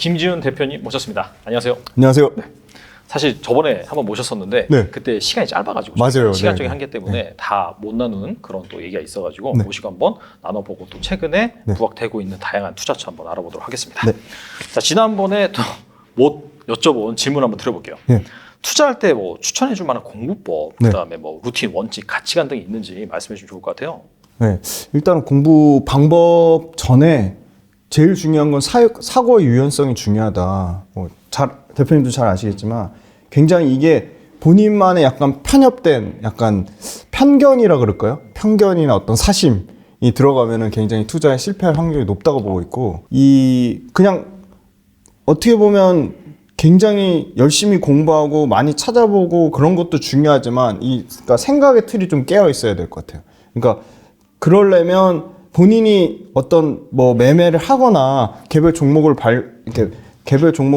김지훈 대표님 모셨습니다. 안녕하세요. 안녕하세요. 네. 사실 저번에 한번 모셨었는데 네. 그때 시간이 짧아가지고 맞아요. 시간적인 네. 한계 때문에 다 못 나누는 그런 또 얘기가 있어가지고 네. 모시고 한번 나눠보고 또 최근에 네. 부각되고 있는 다양한 투자처 한번 알아보도록 하겠습니다. 네. 자, 지난번에 또 못 여쭤본 질문 한번 드려볼게요. 네. 투자할 때 뭐 추천해줄 만한 공부법, 네. 그다음에 뭐 루틴, 원칙, 가치관 등이 있는지 말씀해주면 좋을 것 같아요. 네. 일단 공부 방법 전에 제일 중요한 건 사고의 유연성이 중요하다. 대표님도 잘 아시겠지만 굉장히 이게 본인만의 약간 편협된 약간 편견이라 그럴까요? 편견이나 어떤 사심이 들어가면은 굉장히 투자에 실패할 확률이 높다고 보고 있고, 그냥 어떻게 보면 굉장히 열심히 공부하고 많이 찾아보고 그런 것도 중요하지만 그러니까 생각의 틀이 좀 깨어 있어야 될 것 같아요. 그러니까 그러려면 본인이 어떤 뭐 매매를 하거나 개별 종목을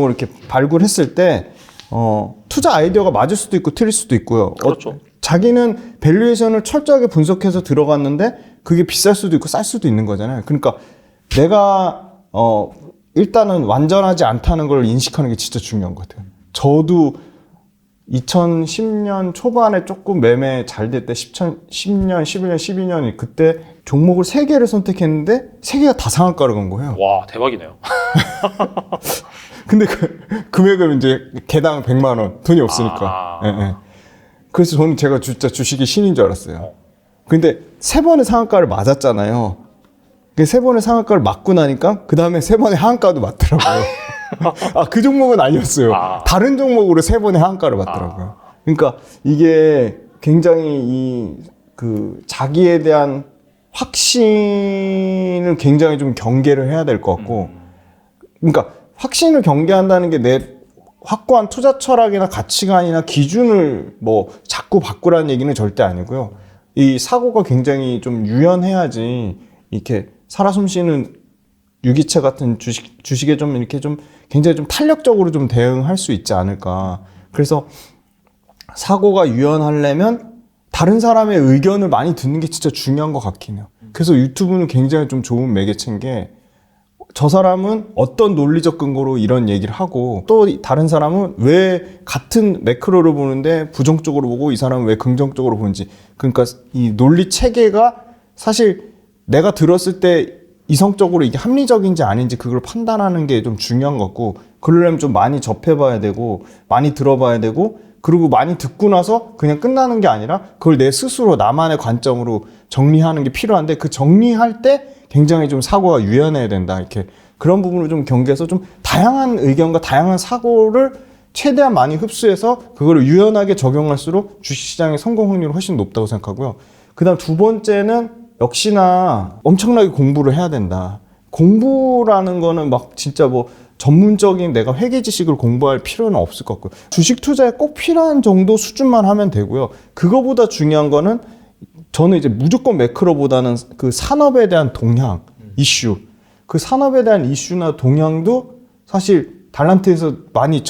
이렇게 발굴했을 때 투자 아이디어가 맞을 수도 있고 틀릴 수도 있고요. 그렇죠. 자기는 밸류에이션을 철저하게 분석해서 들어갔는데 그게 비쌀 수도 있고 쌀 수도 있는 거잖아요. 그러니까 내가 일단은 완전하지 않다는 걸 인식하는 게 진짜 중요한 것 같아요. 저도 2010년 초반에 조금 매매 잘 될 때 10년, 11년, 12년 그때 종목을 3개를 선택했는데 3개가 다 상한가로 간 거예요. 와, 대박이네요. 근데 그 금액은 이제 개당 100만 원, 돈이 없으니까. 예, 예. 그래서 저는 제가 진짜 주식이 신인 줄 알았어요. 근데 3번의 상한가를 맞았잖아요. 3번의 상한가를 맞고 나니까 그 다음에 3번의 하한가도 맞더라고요. 그 종목은 아니었어요. 다른 종목으로 3번의 하한가를 맞더라고요. 그러니까 이게 굉장히 자기에 대한 확신을 굉장히 좀 경계를 해야 될 것 같고, 그러니까 확신을 경계한다는 게 내 확고한 투자 철학이나 가치관이나 기준을 뭐 자꾸 바꾸라는 얘기는 절대 아니고요. 이 사고가 굉장히 좀 유연해야지 이렇게 살아 숨쉬는 유기체 같은 주식에 좀 이렇게 좀 굉장히 좀 탄력적으로 좀 대응할 수 있지 않을까. 그래서 사고가 유연하려면 다른 사람의 의견을 많이 듣는 게 진짜 중요한 것 같긴 해요. 그래서 유튜브는 굉장히 좀 좋은 매개체인 게, 저 사람은 어떤 논리적 근거로 이런 얘기를 하고 또 다른 사람은 왜 같은 매크로를 보는데 부정적으로 보고 이 사람은 왜 긍정적으로 보는지, 그러니까 이 논리 체계가 사실 내가 들었을 때 이성적으로 이게 합리적인지 아닌지 그걸 판단하는 게 좀 중요한 것 같고, 그러려면 좀 많이 접해봐야 되고 많이 들어봐야 되고, 그리고 많이 듣고 나서 그냥 끝나는 게 아니라 그걸 내 스스로 나만의 관점으로 정리하는 게 필요한데, 그 정리할 때 굉장히 좀 사고가 유연해야 된다. 이렇게 그런 부분을 좀 경계해서 좀 다양한 의견과 다양한 사고를 최대한 많이 흡수해서 그거를 유연하게 적용할수록 주식시장의 성공 확률이 훨씬 높다고 생각하고요. 그 다음 두 번째는 역시나 엄청나게 공부를 해야 된다. 공부라는 거는 막 진짜 뭐 전문적인 내가 회계 지식을 공부할 필요는 없을 것 같고요. 주식 투자에 꼭 필요한 정도 수준만 하면 되고요. 그거보다 중요한 거는 저는 이제 무조건 매크로보다는 그 산업에 대한 동향, 이슈. 그 산업에 대한 이슈나 동향도 사실 달란트에서 많이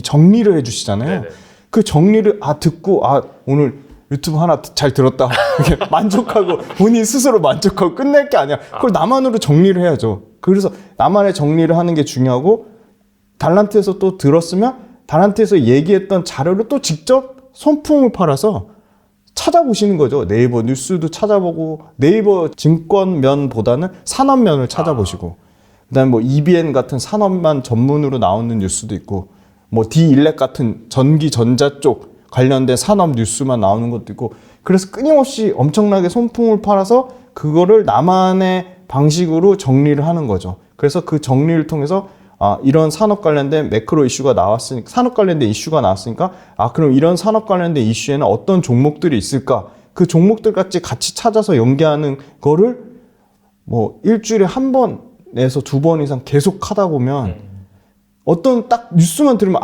정리를 해주시잖아요. 네네. 그 정리를 듣고 오늘 유튜브 하나 잘 들었다. 이렇게 만족하고 본인 스스로 만족하고 끝낼 게 아니야. 그걸 나만으로 정리를 해야죠. 그래서 나만의 정리를 하는 게 중요하고, 달란트에서 또 들었으면 달란트에서 얘기했던 자료를 또 직접 손품을 팔아서 찾아보시는 거죠. 네이버 뉴스도 찾아보고, 네이버 증권면보다는 산업면을 찾아보시고, 그다음에 뭐 EBN 같은 산업만 전문으로 나오는 뉴스도 있고, 뭐 D1렉 같은 전기 전자 쪽 관련된 산업 뉴스만 나오는 것도 있고, 그래서 끊임없이 엄청나게 손품을 팔아서 그거를 나만의 방식으로 정리를 하는 거죠. 그래서 그 정리를 통해서 이런 산업 관련된 매크로 이슈가 나왔으니까, 산업 관련된 이슈가 나왔으니까, 그럼 이런 산업 관련된 이슈에는 어떤 종목들이 있을까? 그 종목들 같이 찾아서 연계하는 거를 뭐 일주일에 한 번에서 2번 이상 계속 하다 보면 어떤 딱 뉴스만 들으면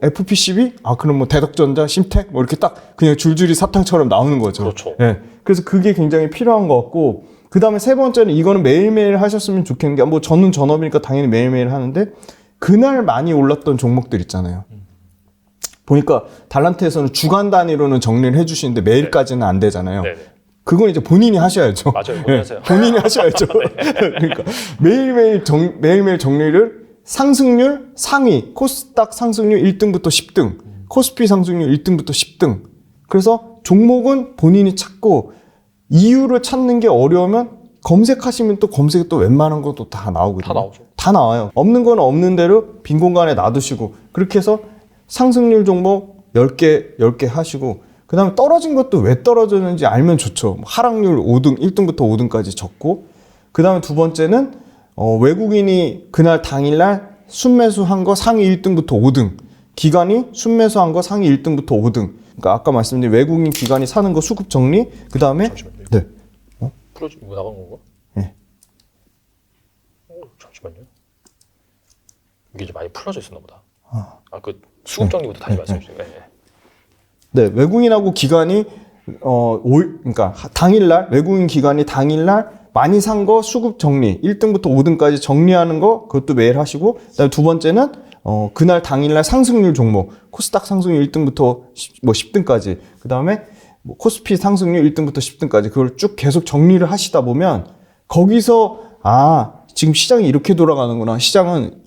FPCB? 그럼 뭐 대덕전자, 심텍? 뭐 이렇게 딱 그냥 줄줄이 사탕처럼 나오는 거죠. 그렇죠. 네. 그래서 그게 굉장히 필요한 것 같고, 그 다음에 세 번째는 이거는 매일매일 하셨으면 좋겠는 게, 뭐 저는 전업이니까 당연히 매일매일 하는데, 그날 많이 올랐던 종목들 있잖아요. 보니까 달란트에서는 주간 단위로는 정리를 해주시는데 매일까지는 안 되잖아요. 네네. 그건 이제 본인이 하셔야죠. 맞아요. 본인이 하세요. 본인이 하셔야죠. 그러니까 매일매일 정리를 상승률 상위, 코스닥 상승률 1등부터 10등, 코스피 상승률 1등부터 10등. 그래서 종목은 본인이 찾고 이유를 찾는 게 어려우면 검색하시면 또 검색에 또 웬만한 것도 다 나오거든요. 다 나오죠. 다 나와요. 없는 건 없는 대로 빈 공간에 놔두시고 그렇게 해서 상승률 종목 10개 하시고 그 다음에 떨어진 것도 왜 떨어졌는지 알면 좋죠. 하락률 5등, 1등부터 5등까지 적고 그 다음에 두 번째는 외국인이 그날 당일날 순매수한 거 상위 1등부터 5등, 기관이 순매수한 거 상위 1등부터 5등. 그러니까 아까 말씀드린 외국인 기관이 사는 거 수급 정리, 그 다음에 잠시만요. 네. 풀어주고 나간 건가? 네. 잠시만요. 이게 이제 많이 풀어져 있었나 보다. 그 수급 정리부터 다시 말씀해 주세요. 네, 외국인하고 기관이 그러니까 당일날 외국인 기관이 당일날 많이 산 거 수급 정리 1등부터 5등까지 정리하는 거 그것도 매일 하시고 그다음에 두 번째는 그날 당일날 상승률 종목 코스닥 상승률 1등부터 10등까지 그다음에 코스피 상승률 1등부터 10등까지 그걸 쭉 계속 정리를 하시다 보면 거기서 지금 시장이 이렇게 돌아가는구나. 시장은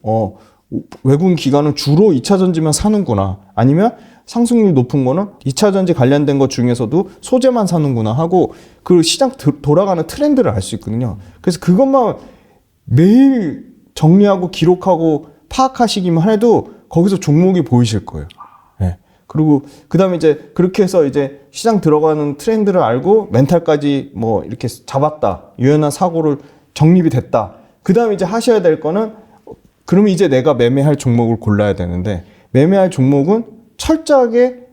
외국인 기관은 주로 2차 전지만 사는구나. 아니면 상승률 높은 거는 2차 전지 관련된 것 중에서도 소재만 사는구나 하고 그 시장 돌아가는 트렌드를 알 수 있거든요. 그래서 그것만 매일 정리하고 기록하고 파악하시기만 해도 거기서 종목이 보이실 거예요. 네. 그리고 그다음에 이제 그렇게 해서 이제 시장 들어가는 트렌드를 알고 멘탈까지 뭐 이렇게 잡았다. 유연한 사고를 정립이 됐다. 그다음에 이제 하셔야 될 거는 그러면 이제 내가 매매할 종목을 골라야 되는데 매매할 종목은 철저하게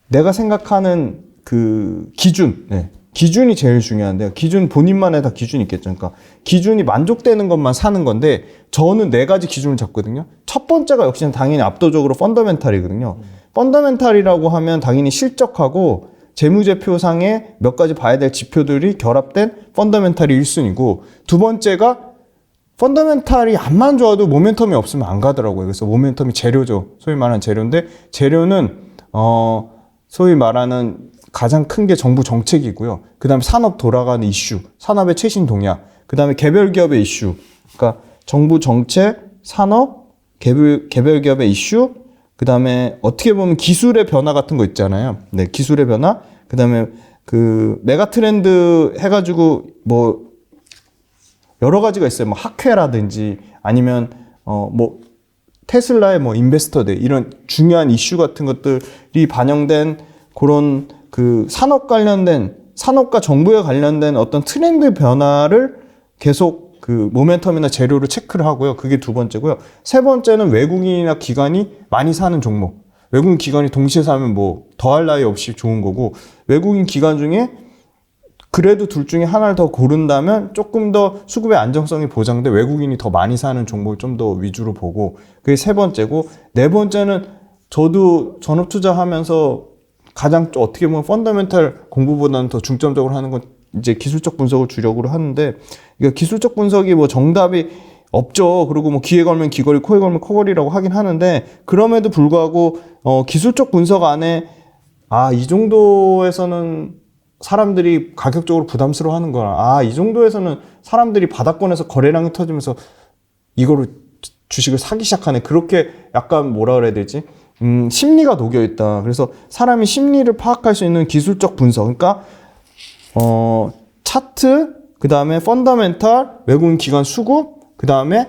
내가 생각하는 그 기준, 기준이 제일 중요한데요. 기준 본인만의 다 기준이 있겠죠. 그러니까 기준이 만족되는 것만 사는 건데 저는 4가지 기준을 잡거든요. 첫 번째가 역시나 당연히 압도적으로 펀더멘탈이거든요. 펀더멘탈이라고 하면 당연히 실적하고 재무제표상에 몇 가지 봐야 될 지표들이 결합된 펀더멘탈이 1순위고 두 번째가 펀더멘탈이 안만 좋아도 모멘텀이 없으면 안 가더라고요. 그래서 모멘텀이 재료죠. 소위 말하는 재료인데 재료는 소위 말하는 가장 큰 게 정부 정책이고요. 그 다음에 산업 돌아가는 이슈, 산업의 최신 동향, 그 다음에 개별 기업의 이슈. 그러니까 정부 정책, 산업, 개별 기업의 이슈, 그 다음에 어떻게 보면 기술의 변화 같은 거 있잖아요. 네, 기술의 변화. 그 다음에 그 메가 트렌드 해가지고 뭐 여러 가지가 있어요. 뭐 학회라든지 아니면 뭐 테슬라의 뭐 인베스터들 이런 중요한 이슈 같은 것들이 반영된 그런 그 산업 관련된 산업과 정부에 관련된 어떤 트렌드 변화를 계속 그 모멘텀이나 재료를 체크를 하고요. 그게 두 번째고요. 세 번째는 외국인이나 기관이 많이 사는 종목. 외국인 기관이 동시에 사면 뭐 더할 나위 없이 좋은 거고 외국인 기관 중에 그래도 둘 중에 하나를 더 고른다면 조금 더 수급의 안정성이 보장돼 외국인이 더 많이 사는 종목을 좀 더 위주로 보고 그게 세 번째고 네 번째는 저도 전업 투자하면서 가장 어떻게 보면 펀더멘탈 공부보다는 더 중점적으로 하는 건 이제 기술적 분석을 주력으로 하는데 그러니까 기술적 분석이 뭐 정답이 없죠. 그리고 뭐 귀에 걸면 귀걸이, 코에 걸면 코걸이라고 하긴 하는데 그럼에도 불구하고 기술적 분석 안에 이 정도에서는 사람들이 가격적으로 부담스러워하는 거라. 이 정도에서는 사람들이 바닥권에서 거래량이 터지면서 이거를 주식을 사기 시작하네. 그렇게 약간 뭐라 그래야 되지? 심리가 녹여 있다. 그래서 사람이 심리를 파악할 수 있는 기술적 분석. 그러니까 차트, 그 다음에 펀더멘탈, 외국인 기관 수급, 그 다음에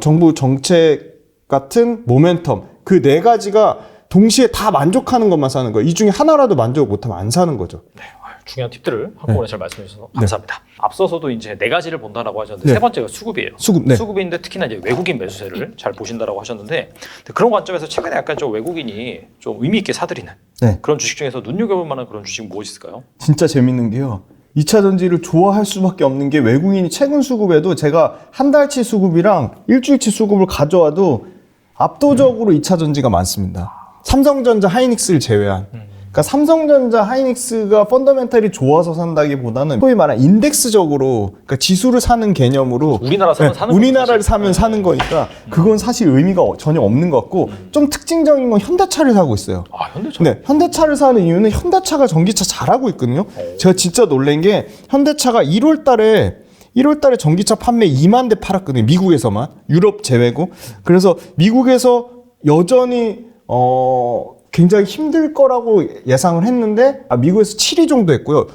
정부 정책 같은 모멘텀. 그 네 가지가 동시에 다 만족하는 것만 사는 거예요. 이 중에 하나라도 만족을 못하면 안 사는 거죠. 네, 중요한 팁들을 한꺼번에 잘 말씀해 주셔서 감사합니다. 앞서서도 이제 4가지를 본다라고 하셨는데 세 번째가 수급이에요. 수급인데 특히나 이제 외국인 매수세를 잘 보신다라고 하셨는데 그런 관점에서 최근에 약간 좀 외국인이 좀 의미 있게 사들이는 그런 주식 중에서 눈여겨볼 만한 그런 주식 무엇이 있을까요? 진짜 재밌는 게요. 2차 전지를 좋아할 수밖에 없는 게 외국인이 최근 수급에도 제가 한 달치 수급이랑 일주일치 수급을 가져와도 압도적으로 2차 전지가 많습니다. 삼성전자, 하이닉스를 제외한. 그러니까 삼성전자, 하이닉스가 펀더멘탈이 좋아서 산다기보다는 소위 말하는 인덱스적으로 그러니까 지수를 사는 개념으로 우리나라 사면 사는 우리나라를 사면 사는 거니까 그건 사실 의미가 전혀 없는 것 같고 좀 특징적인 건 현대차를 사고 있어요. 현대차? 네, 현대차를 사는 이유는 현대차가 전기차 잘하고 있거든요. 제가 진짜 놀란 게 현대차가 1월 달에 1월 달에 전기차 판매 2만 대 팔았거든요. 미국에서만. 유럽 제외고. 그래서 미국에서 여전히 굉장히 힘들 거라고 예상을 했는데 미국에서 7위 정도 했고요.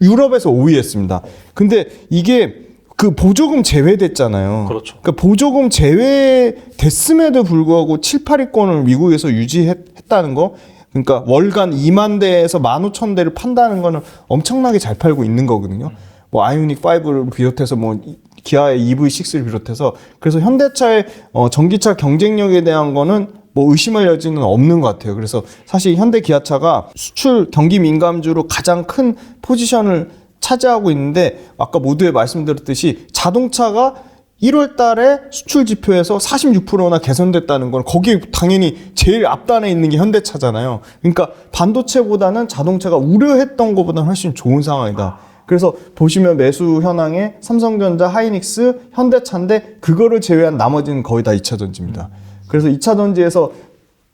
유럽에서 5위 했습니다. 근데 이게 그 보조금 제외됐잖아요. 그렇죠. 그러니까 보조금 제외됐음에도 불구하고 7, 8위권을 미국에서 유지했다는 거. 그러니까 월간 2만 대에서 15,000대를 판다는 거는 엄청나게 잘 팔고 있는 거거든요. 뭐 아이오닉 5를 비롯해서 뭐 기아의 EV6를 비롯해서 그래서 현대차의 전기차 경쟁력에 대한 거는 뭐 의심할 여지는 없는 것 같아요. 그래서 사실 현대 기아차가 수출 경기 민감주로 가장 큰 포지션을 차지하고 있는데 아까 모두에 말씀드렸듯이 자동차가 1월 달에 수출 지표에서 46%나 개선됐다는 건 거기에 당연히 제일 앞단에 있는 게 현대차잖아요. 그러니까 반도체보다는 자동차가 우려했던 것보다는 훨씬 좋은 상황이다. 그래서 보시면 매수 현황에 삼성전자, 하이닉스, 현대차인데 그거를 제외한 나머지는 거의 다 2차 전지입니다. 그래서 2차 전지에서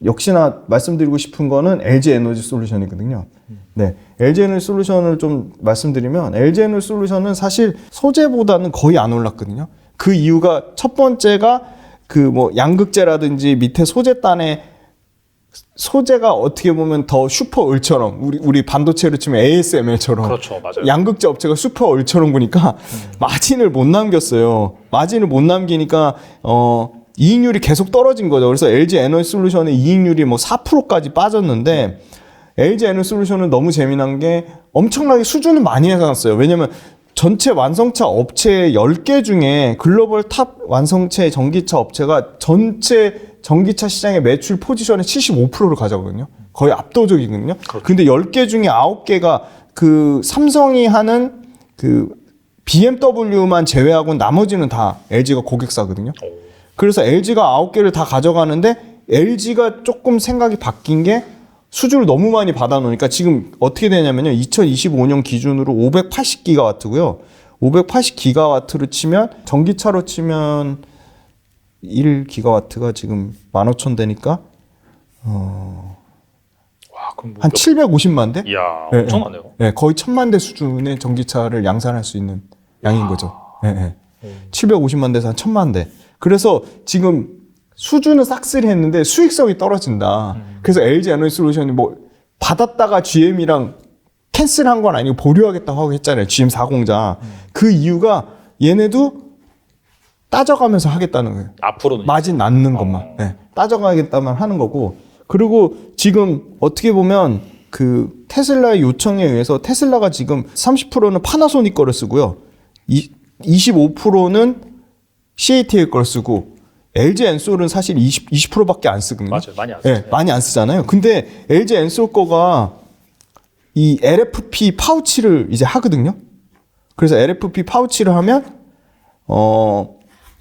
역시나 말씀드리고 싶은 거는 LG 에너지 솔루션이거든요. 네, LG 에너지 솔루션을 좀 말씀드리면 LG 에너지 솔루션은 사실 소재보다는 거의 안 올랐거든요. 그 이유가 첫 번째가 그 뭐 양극재라든지 밑에 소재단에 소재가 어떻게 보면 더 슈퍼 을처럼 우리 반도체로 치면 ASML처럼 그렇죠, 맞아요. 양극재 업체가 슈퍼 을처럼 보니까 마진을 못 남겼어요. 마진을 못 남기니까 이익률이 계속 떨어진 거죠. 그래서 LG 에너지 솔루션의 이익률이 뭐 4%까지 빠졌는데 LG 에너지 솔루션은 너무 재미난 게 엄청나게 수준을 많이 해놨어요. 왜냐면 전체 완성차 업체 10개 중에 글로벌 탑 완성체 전기차 업체가 전체 전기차 시장의 매출 포지션의 75%를 가져가거든요. 거의 압도적이거든요. 그렇죠. 근데 10개 중에 9개가 그 삼성이 하는 그 BMW만 제외하고 나머지는 다 LG가 고객사거든요. 그래서 LG가 9개를 다 가져가는데 LG가 조금 생각이 바뀐 게 수주를 너무 많이 받아놓으니까 지금 어떻게 되냐면요. 2025년 기준으로 580기가와트고요. 580기가와트로 치면 전기차로 치면 1기가와트가 지금 15,000대니까 와, 그럼 뭐 한 750만 대? 이야, 네, 엄청나네요. 네, 거의 1000만 대 수준의 전기차를 양산할 수 있는 양인 거죠. 네, 네. 750만 대에서 한 1000만 대. 그래서 지금 수주는 싹쓸이 했는데 수익성이 떨어진다. 그래서 LG 에너지 솔루션이 뭐 받았다가 GM이랑 캔슬한 건 아니고 보류하겠다고 하고 했잖아요. GM40자. 그 이유가 얘네도 따져가면서 하겠다는 거예요. 앞으로는 마진 낳는 것만. 네. 따져가겠다만 하는 거고. 그리고 지금 어떻게 보면 그 테슬라의 요청에 의해서 테슬라가 지금 30%는 파나소닉 거를 쓰고요. 25%는 CATL 걸 쓰고 LG 엔솔은 사실 20%밖에 안 쓰거든요. 맞아요. 많이 안 쓰죠. 네, 많이 안 쓰잖아요. 근데 LG 엔솔 거가 이 LFP 파우치를 이제 하거든요. 그래서 LFP 파우치를 하면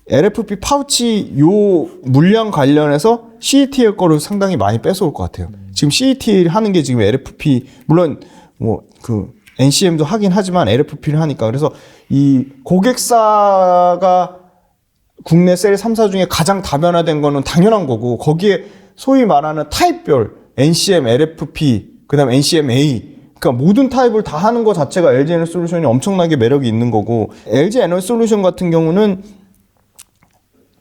LFP 파우치 요 물량 관련해서 CATL 거를 상당히 많이 뺏어올 것 같아요. 지금 CATL 하는 게 지금 LFP 물론 뭐 그 NCM도 하긴 하지만 LFP를 하니까 그래서 이 고객사가 국내 셀 3사 중에 가장 다변화된 거는 당연한 거고 거기에 소위 말하는 타입별 NCM, LFP, 그다음 NCM-A 그러니까 모든 타입을 다 하는 것 자체가 LG 에너지 솔루션이 엄청나게 매력이 있는 거고 LG 에너지 솔루션 같은 경우는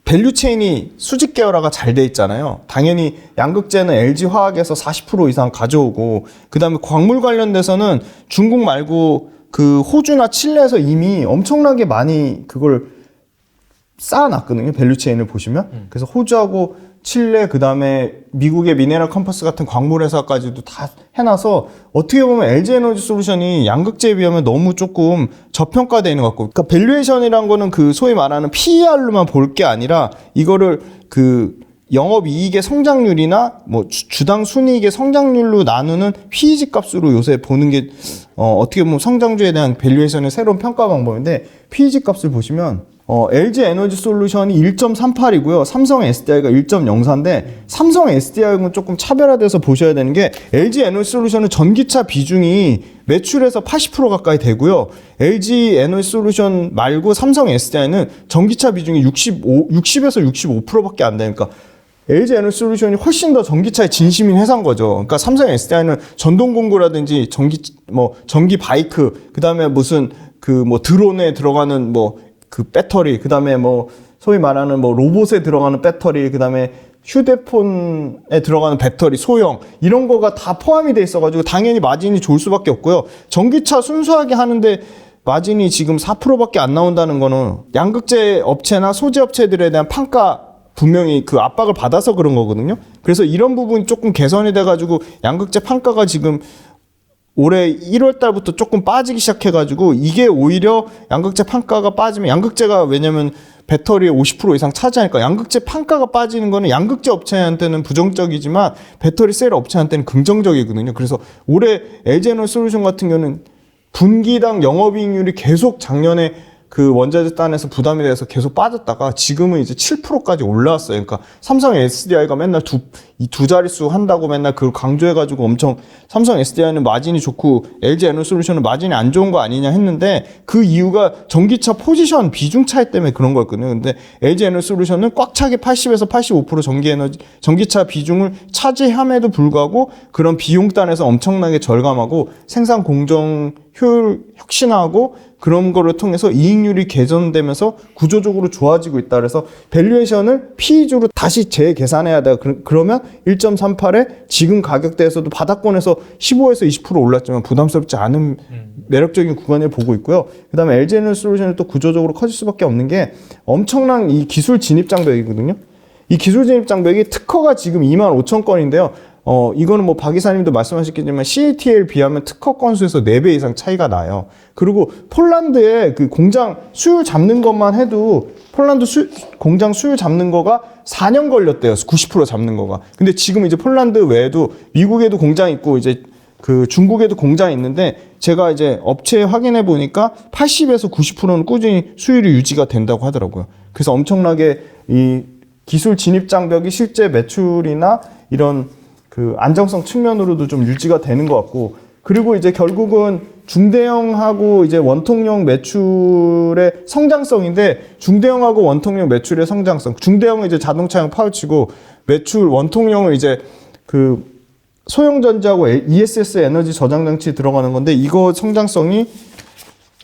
밸류 체인이 수직 계열화가 잘 돼 있잖아요. 당연히 양극재는 LG 화학에서 40% 이상 가져오고 그다음에 광물 관련돼서는 중국 말고 그 호주나 칠레에서 이미 엄청나게 많이 그걸 쌓아놨거든요. 밸류 체인을 보시면. 그래서 호주하고 칠레 그다음에 미국의 미네랄 컴퍼스 같은 광물 회사까지도 다 해놔서 어떻게 보면 LG 에너지 솔루션이 양극재에 비하면 너무 조금 저평가되어 있는 것 같고 그러니까 밸류에이션이란 거는 그 소위 말하는 PER로만 볼 게 아니라 이거를 그 영업이익의 성장률이나 뭐 주당 순이익의 성장률로 나누는 PEG 값으로 요새 보는 게 어떻게 보면 성장주에 대한 밸류에이션의 새로운 평가 방법인데 PEG 값을 보시면 LG 에너지 솔루션이 1.38이고요. 삼성 SDI가 1.04인데 삼성 SDI하고는 조금 차별화돼서 보셔야 되는 게 LG 에너지 솔루션은 전기차 비중이 매출에서 80% 가까이 되고요. LG 에너지 솔루션 말고 삼성 SDI는 전기차 비중이 60에서 65%밖에 안 되니까 LG 에너지 솔루션이 훨씬 더 전기차의 진심인 회사인 거죠. 그러니까 삼성 SDI는 전동 공구라든지 전기 바이크, 그다음에 무슨 그 뭐 드론에 들어가는 뭐 그 배터리, 그다음에 뭐 소위 말하는 뭐 로봇에 들어가는 배터리, 그다음에 휴대폰에 들어가는 배터리, 소형 이런 거가 다 포함이 돼 있어가지고 당연히 마진이 좋을 수밖에 없고요. 전기차 순수하게 하는데 마진이 지금 4%밖에 안 나온다는 거는 양극재 업체나 소재 업체들에 대한 판가 분명히 그 압박을 받아서 그런 거거든요. 그래서 이런 부분이 조금 개선이 돼가지고 양극재 판가가 지금 올해 1월 달부터 조금 빠지기 시작해가지고 이게 오히려 양극재 판가가 빠지면 양극재가 왜냐면 배터리의 50% 이상 차지하니까 양극재 판가가 빠지는 거는 양극재 업체한테는 부정적이지만 배터리 셀 업체한테는 긍정적이거든요. 그래서 올해 LG에너지솔루션 같은 경우는 분기당 영업이익률이 계속 작년에 그 원자재 단에서 부담이 돼서 계속 빠졌다가 지금은 이제 7%까지 올라왔어요. 그러니까 삼성 SDI가 맨날 두 자릿수 한다고 맨날 그걸 강조해가지고 엄청 삼성 SDI는 마진이 좋고 LG 에너지솔루션은 마진이 안 좋은 거 아니냐 했는데 그 이유가 전기차 포지션 비중 차이 때문에 그런 거였거든요. 근데 LG 에너지솔루션은 꽉 차게 80에서 85% 전기차 비중을 차지함에도 불구하고 그런 비용 단에서 엄청나게 절감하고 생산 공정 효율 혁신하고 그런 거를 통해서 이익률이 개선되면서 구조적으로 좋아지고 있다. 그래서 밸류에이션을 PE주로 다시 재계산해야 돼요. 그러면 1.38에 지금 가격대에서도 바닥권에서 15에서 20% 올랐지만 부담스럽지 않은 매력적인 구간을 보고 있고요. 그 다음에 LG에너지솔루션이 또 구조적으로 커질 수밖에 없는 게 엄청난 이 기술 진입 장벽이거든요. 이 기술 진입 장벽이 특허가 지금 25,000건인데요. 이거는 뭐 박 이사님도 말씀하셨겠지만 CATL 비하면 특허 건수에서 4배 이상 차이가 나요. 그리고 폴란드에 그 공장 수율 잡는 것만 해도 폴란드 공장 수율 잡는 거가 4년 걸렸대요. 90% 잡는 거가. 근데 지금 이제 폴란드 외에도 미국에도 공장 있고 이제 그 중국에도 공장이 있는데 제가 이제 업체에 확인해 보니까 80에서 90%는 꾸준히 수율이 유지가 된다고 하더라고요. 그래서 엄청나게 이 기술 진입 장벽이 실제 매출이나 이런 그 안정성 측면으로도 좀 유지가 되는 것 같고 그리고 이제 결국은 중대형하고 이제 원통형 매출의 성장성인데 중대형하고 원통형 매출의 성장성 중대형은 이제 자동차용 파우치고 매출 원통형은 이제 그 소형전지하고 ESS 에너지 저장 장치 들어가는 건데 이거 성장성이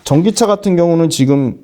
전기차 같은 경우는 지금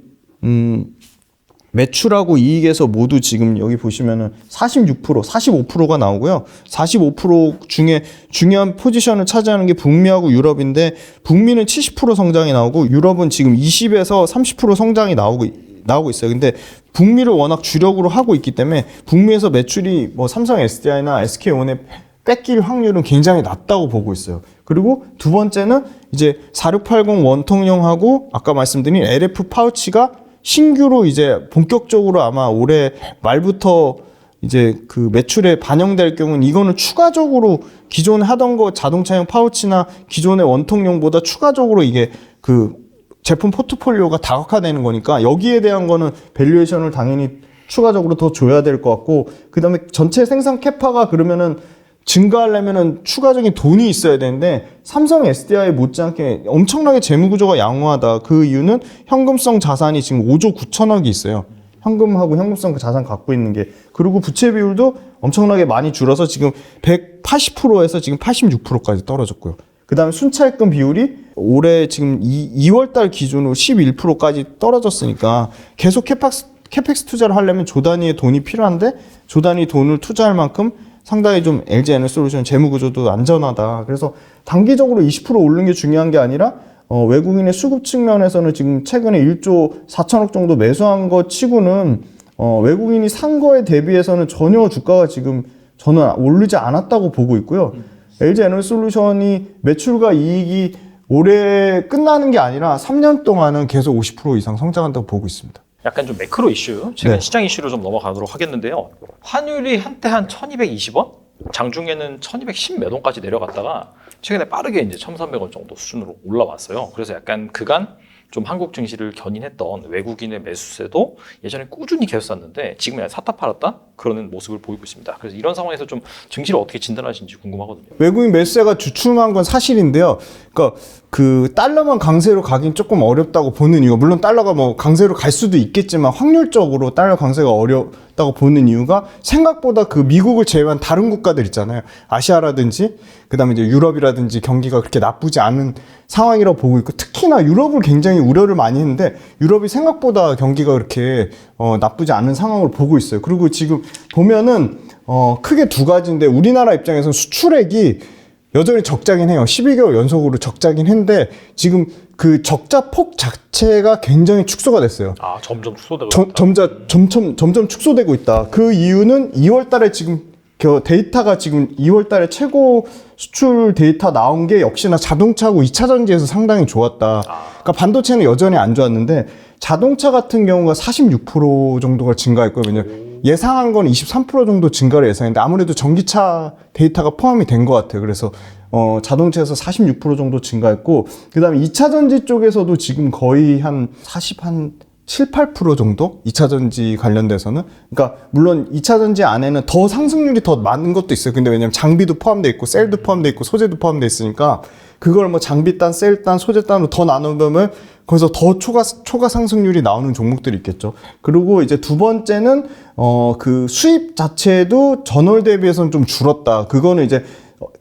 매출하고 이익에서 모두 지금 여기 보시면은 46%, 45%가 나오고요. 45% 중에 중요한 포지션을 차지하는 게 북미하고 유럽인데 북미는 70% 성장이 나오고 유럽은 지금 20에서 30% 성장이 나오고 있어요. 근데 북미를 워낙 주력으로 하고 있기 때문에 북미에서 매출이 뭐 삼성 SDI나 SK온에 뺏길 확률은 굉장히 낮다고 보고 있어요. 그리고 두 번째는 이제 4680 원통형하고 아까 말씀드린 LF 파우치가 신규로 이제 본격적으로 아마 올해 말부터 이제 그 매출에 반영될 경우는 이거는 추가적으로 기존에 하던 거 자동차용 파우치나 기존의 원통형보다 추가적으로 이게 그 제품 포트폴리오가 다각화되는 거니까 여기에 대한 거는 밸류에이션을 당연히 추가적으로 더 줘야 될 것 같고 그 다음에 전체 생산 캐파가 그러면은 증가하려면은 추가적인 돈이 있어야 되는데 삼성 SDI 못지않게 엄청나게 재무구조가 양호하다. 그 이유는 현금성 자산이 지금 5조 9천억이 있어요. 현금하고 현금성 그 자산 갖고 있는 게. 그리고 부채 비율도 엄청나게 많이 줄어서 지금 180%에서 지금 86%까지 떨어졌고요. 그 다음에 순차입금 비율이 올해 지금 2월 달 기준으로 11%까지 떨어졌으니까 계속 캐펙스 투자를 하려면 조 단위의 돈이 필요한데 조 단위 돈을 투자할 만큼 상당히 좀 LG 에너지솔루션 재무구조도 안전하다. 그래서 단기적으로 20% 오르는 게 중요한 게 아니라 외국인의 수급 측면에서는 지금 최근에 1조 4천억 정도 매수한 것 치고는 외국인이 산 거에 대비해서는 전혀 주가가 지금 저는 오르지 않았다고 보고 있고요. LG 에너지솔루션이 매출과 이익이 올해 끝나는 게 아니라 3년 동안은 계속 50% 이상 성장한다고 보고 있습니다. 약간 좀 매크로 이슈, 최근 네. 시장 이슈로 좀 넘어가도록 하겠는데요. 환율이 한때 한 1220원? 장중에는 1210 몇 원까지 내려갔다가 최근에 빠르게 이제 1300원 정도 수준으로 올라왔어요. 그래서 약간 그간 좀 한국 증시를 견인했던 외국인의 매수세도 예전에 꾸준히 계속 샀는데 지금은 샀다 팔았다 그러는 모습을 보이고 있습니다. 그래서 이런 상황에서 좀 증시를 어떻게 진단하시는지 궁금하거든요. 외국인 매수세가 주춤한 건 사실인데요. 그러니까 그 달러만 강세로 가긴 조금 어렵다고 보는 이유. 물론 달러가 뭐 강세로 갈 수도 있겠지만 확률적으로 달러 강세가 좋다고 보는 이유가 생각보다 그 미국을 제외한 다른 국가들 있잖아요. 아시아라든지 그다음에 이제 유럽이라든지 경기가 그렇게 나쁘지 않은 상황이라고 보고 있고, 특히나 유럽을 굉장히 우려를 많이 했는데 유럽이 생각보다 경기가 그렇게 나쁘지 않은 상황을 보고 있어요. 그리고 지금 보면은 크게 두 가지인데, 우리나라 입장에서는 수출액이 여전히 적자긴 해요. 12개월 연속으로 적자긴 한데 지금 그 적자 폭 자체가 굉장히 축소가 됐어요. 아, 점점 축소되고 점점 축소되고 있다. 그 이유는 2월 달에 지금 데이터가 지금 2월 달에 최고 수출 데이터 나온 게 역시나 자동차하고 2차 전지에서 상당히 좋았다. 그러니까 반도체는 여전히 안 좋았는데 자동차 같은 경우가 46% 정도가 증가했고요. 왜냐면 예상한 건 23% 정도 증가를 예상했는데 아무래도 전기차 데이터가 포함이 된 것 같아요. 그래서 자동차에서 46% 정도 증가했고, 그 다음에 2차 전지 쪽에서도 지금 거의 한 7, 8% 정도? 2차 전지 관련돼서는. 그러니까 물론 2차 전지 안에는 더 상승률이 더 많은 것도 있어요. 근데 왜냐면 장비도 포함되어 있고 셀도 포함되어 있고 소재도 포함되어 있으니까 그걸 뭐 장비단, 셀단, 소재단으로 더 나누면 거기서 더 초과 상승률이 나오는 종목들이 있겠죠. 그리고 이제 두 번째는 그 수입 자체도 전월 대비해서는 좀 줄었다. 그거는 이제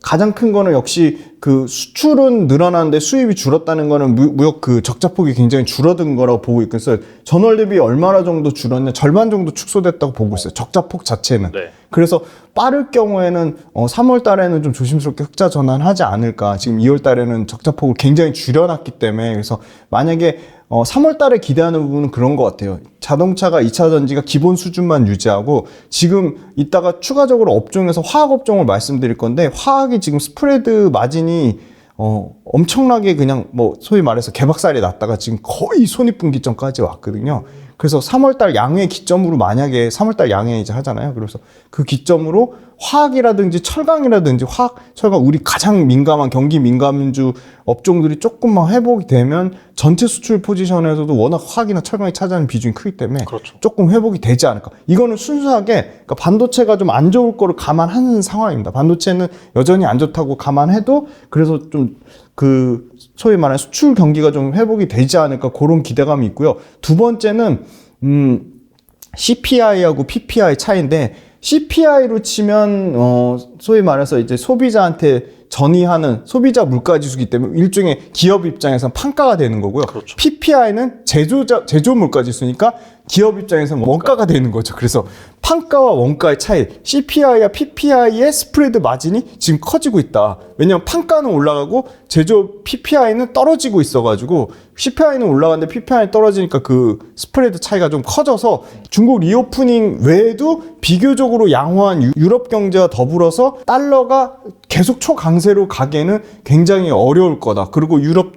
가장 큰 거는 역시 그 수출은 늘어나는데 수입이 줄었다는 거는 무역 그 적자폭이 굉장히 줄어든 거라고 보고 있어요. 전월 대비 얼마나 정도 줄었냐, 절반 정도 축소됐다고 보고 있어요. 적자폭 자체는. 네. 그래서 빠를 경우에는 3월 달에는 좀 조심스럽게 흑자 전환하지 않을까. 지금 2월 달에는 적자폭을 굉장히 줄여놨기 때문에. 그래서 만약에 3월 달에 기대하는 부분은 그런 것 같아요. 자동차가 2차 전지가 기본 수준만 유지하고, 지금 이따가 추가적으로 업종에서 화학 업종을 말씀드릴 건데, 화학이 지금 스프레드 마진이 엄청나게 그냥 뭐 소위 말해서 개박살이 났다가 지금 거의 손익분기점까지 왔거든요. 그래서 3월달 양회 기점으로, 만약에 3월달 양회 이제 하잖아요. 그래서 그 기점으로 화학이라든지 철강이라든지 철강, 우리 가장 민감한 경기 민감주 업종들이 조금만 회복이 되면 전체 수출 포지션에서도 워낙 화학이나 철강이 차지하는 비중이 크기 때문에 그렇죠. 조금 회복이 되지 않을까. 이거는 순수하게 그러니까 반도체가 좀 안 좋을 거를 감안하는 상황입니다. 반도체는 여전히 안 좋다고 감안해도 그래서 좀 그 소위 말하는 수출 경기가 좀 회복이 되지 않을까, 그런 기대감이 있고요. 두 번째는 CPI하고 PPI 차이인데, CPI로 치면 소위 말해서 이제 소비자한테 전이하는 소비자 물가 지수기 때문에 일종의 기업 입장에서는 판가가 되는 거고요. 그렇죠. PPI는 제조 물가 지수니까 기업 입장에서는 원가가 되는 거죠. 그래서 판가와 원가의 차이, CPI와 PPI의 스프레드 마진이 지금 커지고 있다. 왜냐하면 판가는 올라가고 제조 PPI는 떨어지고 있어가지고, CPI는 올라가는데 PPI는 떨어지니까 그 스프레드 차이가 좀 커져서 중국 리오프닝 외에도 비교적으로 양호한 유럽 경제와 더불어서 달러가 계속 초강세로 가기에는 굉장히 어려울 거다. 그리고 유럽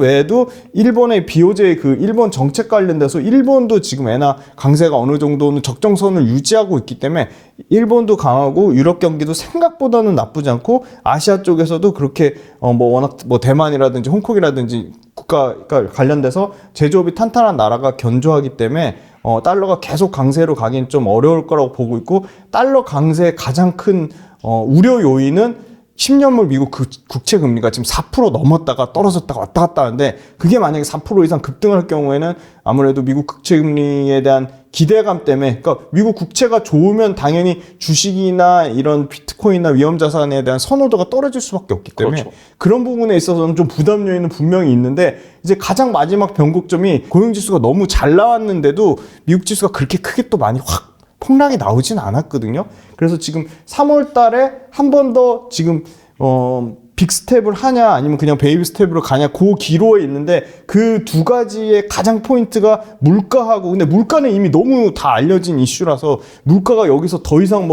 외에도 일본의 BOJ 그 일본 정책 관련돼서 일본도 지금 엔화 강세가 어느 정도는 적정선을 유지하고 있기 때문에 일본도 강하고 유럽 경기도 생각보다는 나쁘지 않고, 아시아 쪽에서도 그렇게 워낙 대만이라든지 홍콩이라든지 국가가 관련돼서 제조업이 탄탄한 나라가 견조하기 때문에 달러가 계속 강세로 가긴 좀 어려울 거라고 보고 있고, 달러 강세의 가장 큰 우려 요인은 10년물 미국 국채 금리가 지금 4% 넘었다가 떨어졌다가 왔다 갔다 하는데, 그게 만약에 4% 이상 급등할 경우에는 아무래도 미국 국채 금리에 대한 기대감 때문에, 그러니까 미국 국채가 좋으면 당연히 주식이나 이런 비트코인이나 위험자산에 대한 선호도가 떨어질 수밖에 없기 때문에 그렇죠. 그런 부분에 있어서는 좀 부담 요인은 분명히 있는데, 이제 가장 마지막 변곡점이 고용지수가 너무 잘 나왔는데도 미국 지수가 그렇게 크게 또 많이 확 폭락이 나오진 않았거든요. 그래서 지금 3월 달에 한 번 더 지금 빅스텝을 하냐 아니면 그냥 베이비 스텝으로 가냐, 그 기로에 있는데, 그 두 가지의 가장 포인트가 물가하고, 근데 물가는 이미 너무 다 알려진 이슈라서 물가가 여기서 더 이상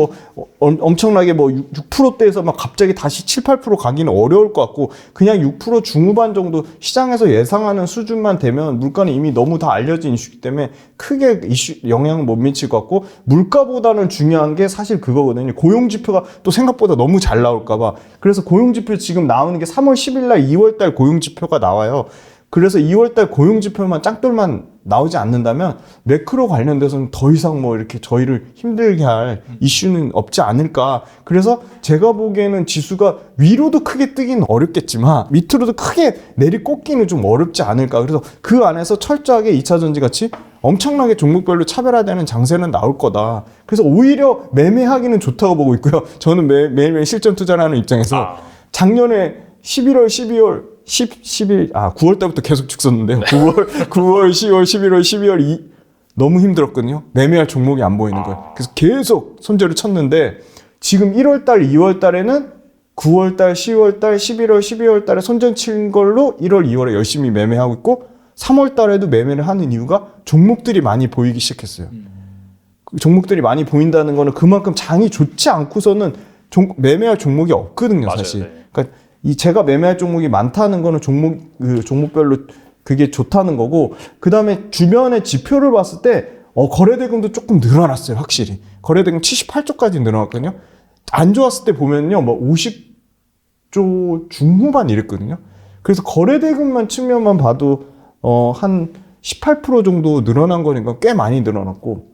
엄청나게 6%대에서 막 갑자기 다시 7, 8% 가기는 어려울 것 같고, 그냥 6% 중후반 정도 시장에서 예상하는 수준만 되면 물가는 이미 너무 다 알려진 이슈이기 때문에 크게 영향을 못 미칠 것 같고, 물가보다는 중요한 게 사실 그거거든요. 고용지표가 또 생각보다 너무 잘 나올까 봐. 그래서 고용지표 지금 나오는 게 3월 10일 날 2월 달 고용지표가 나와요. 그래서 2월 달 고용지표만 짱돌만 나오지 않는다면 매크로 관련돼서는 더 이상 뭐 이렇게 저희를 힘들게 할 이슈는 없지 않을까. 그래서 제가 보기에는 지수가 위로도 크게 뜨긴 어렵겠지만 밑으로도 크게 내리꽂기는 좀 어렵지 않을까. 그래서 그 안에서 철저하게 2차전지 같이 엄청나게 종목별로 차별화되는 장세는 나올 거다. 그래서 오히려 매매하기는 좋다고 보고 있고요. 저는 매일매일 실전 투자를 하는 입장에서 작년에 11월, 12월 9월 달부터 계속 죽었는데요. 9월, 10월, 11월, 12월 너무 힘들었거든요. 매매할 종목이 안 보이는 거예요. 그래서 계속 손절을 쳤는데 지금 1월 달, 2월 달에는 9월 달, 10월 달, 11월, 12월 달에 손절 친 걸로 1월, 2월에 열심히 매매하고 있고 3월 달에도 매매를 하는 이유가 종목들이 많이 보이기 시작했어요. 종목들이 많이 보인다는 거는 그만큼 장이 좋지 않고서는 매매할 종목이 없거든요, 맞아요, 사실. 네. 그러니까 제가 매매할 종목이 많다는 거는 종목별로 그게 좋다는 거고, 그 다음에 주변의 지표를 봤을 때, 거래대금도 조금 늘어났어요, 확실히. 거래대금 78조까지 늘어났거든요. 안 좋았을 때 보면요, 뭐 50조 중후반 이랬거든요. 그래서 거래대금만 측면만 봐도, 한 18% 정도 늘어난 거니까 꽤 많이 늘어났고,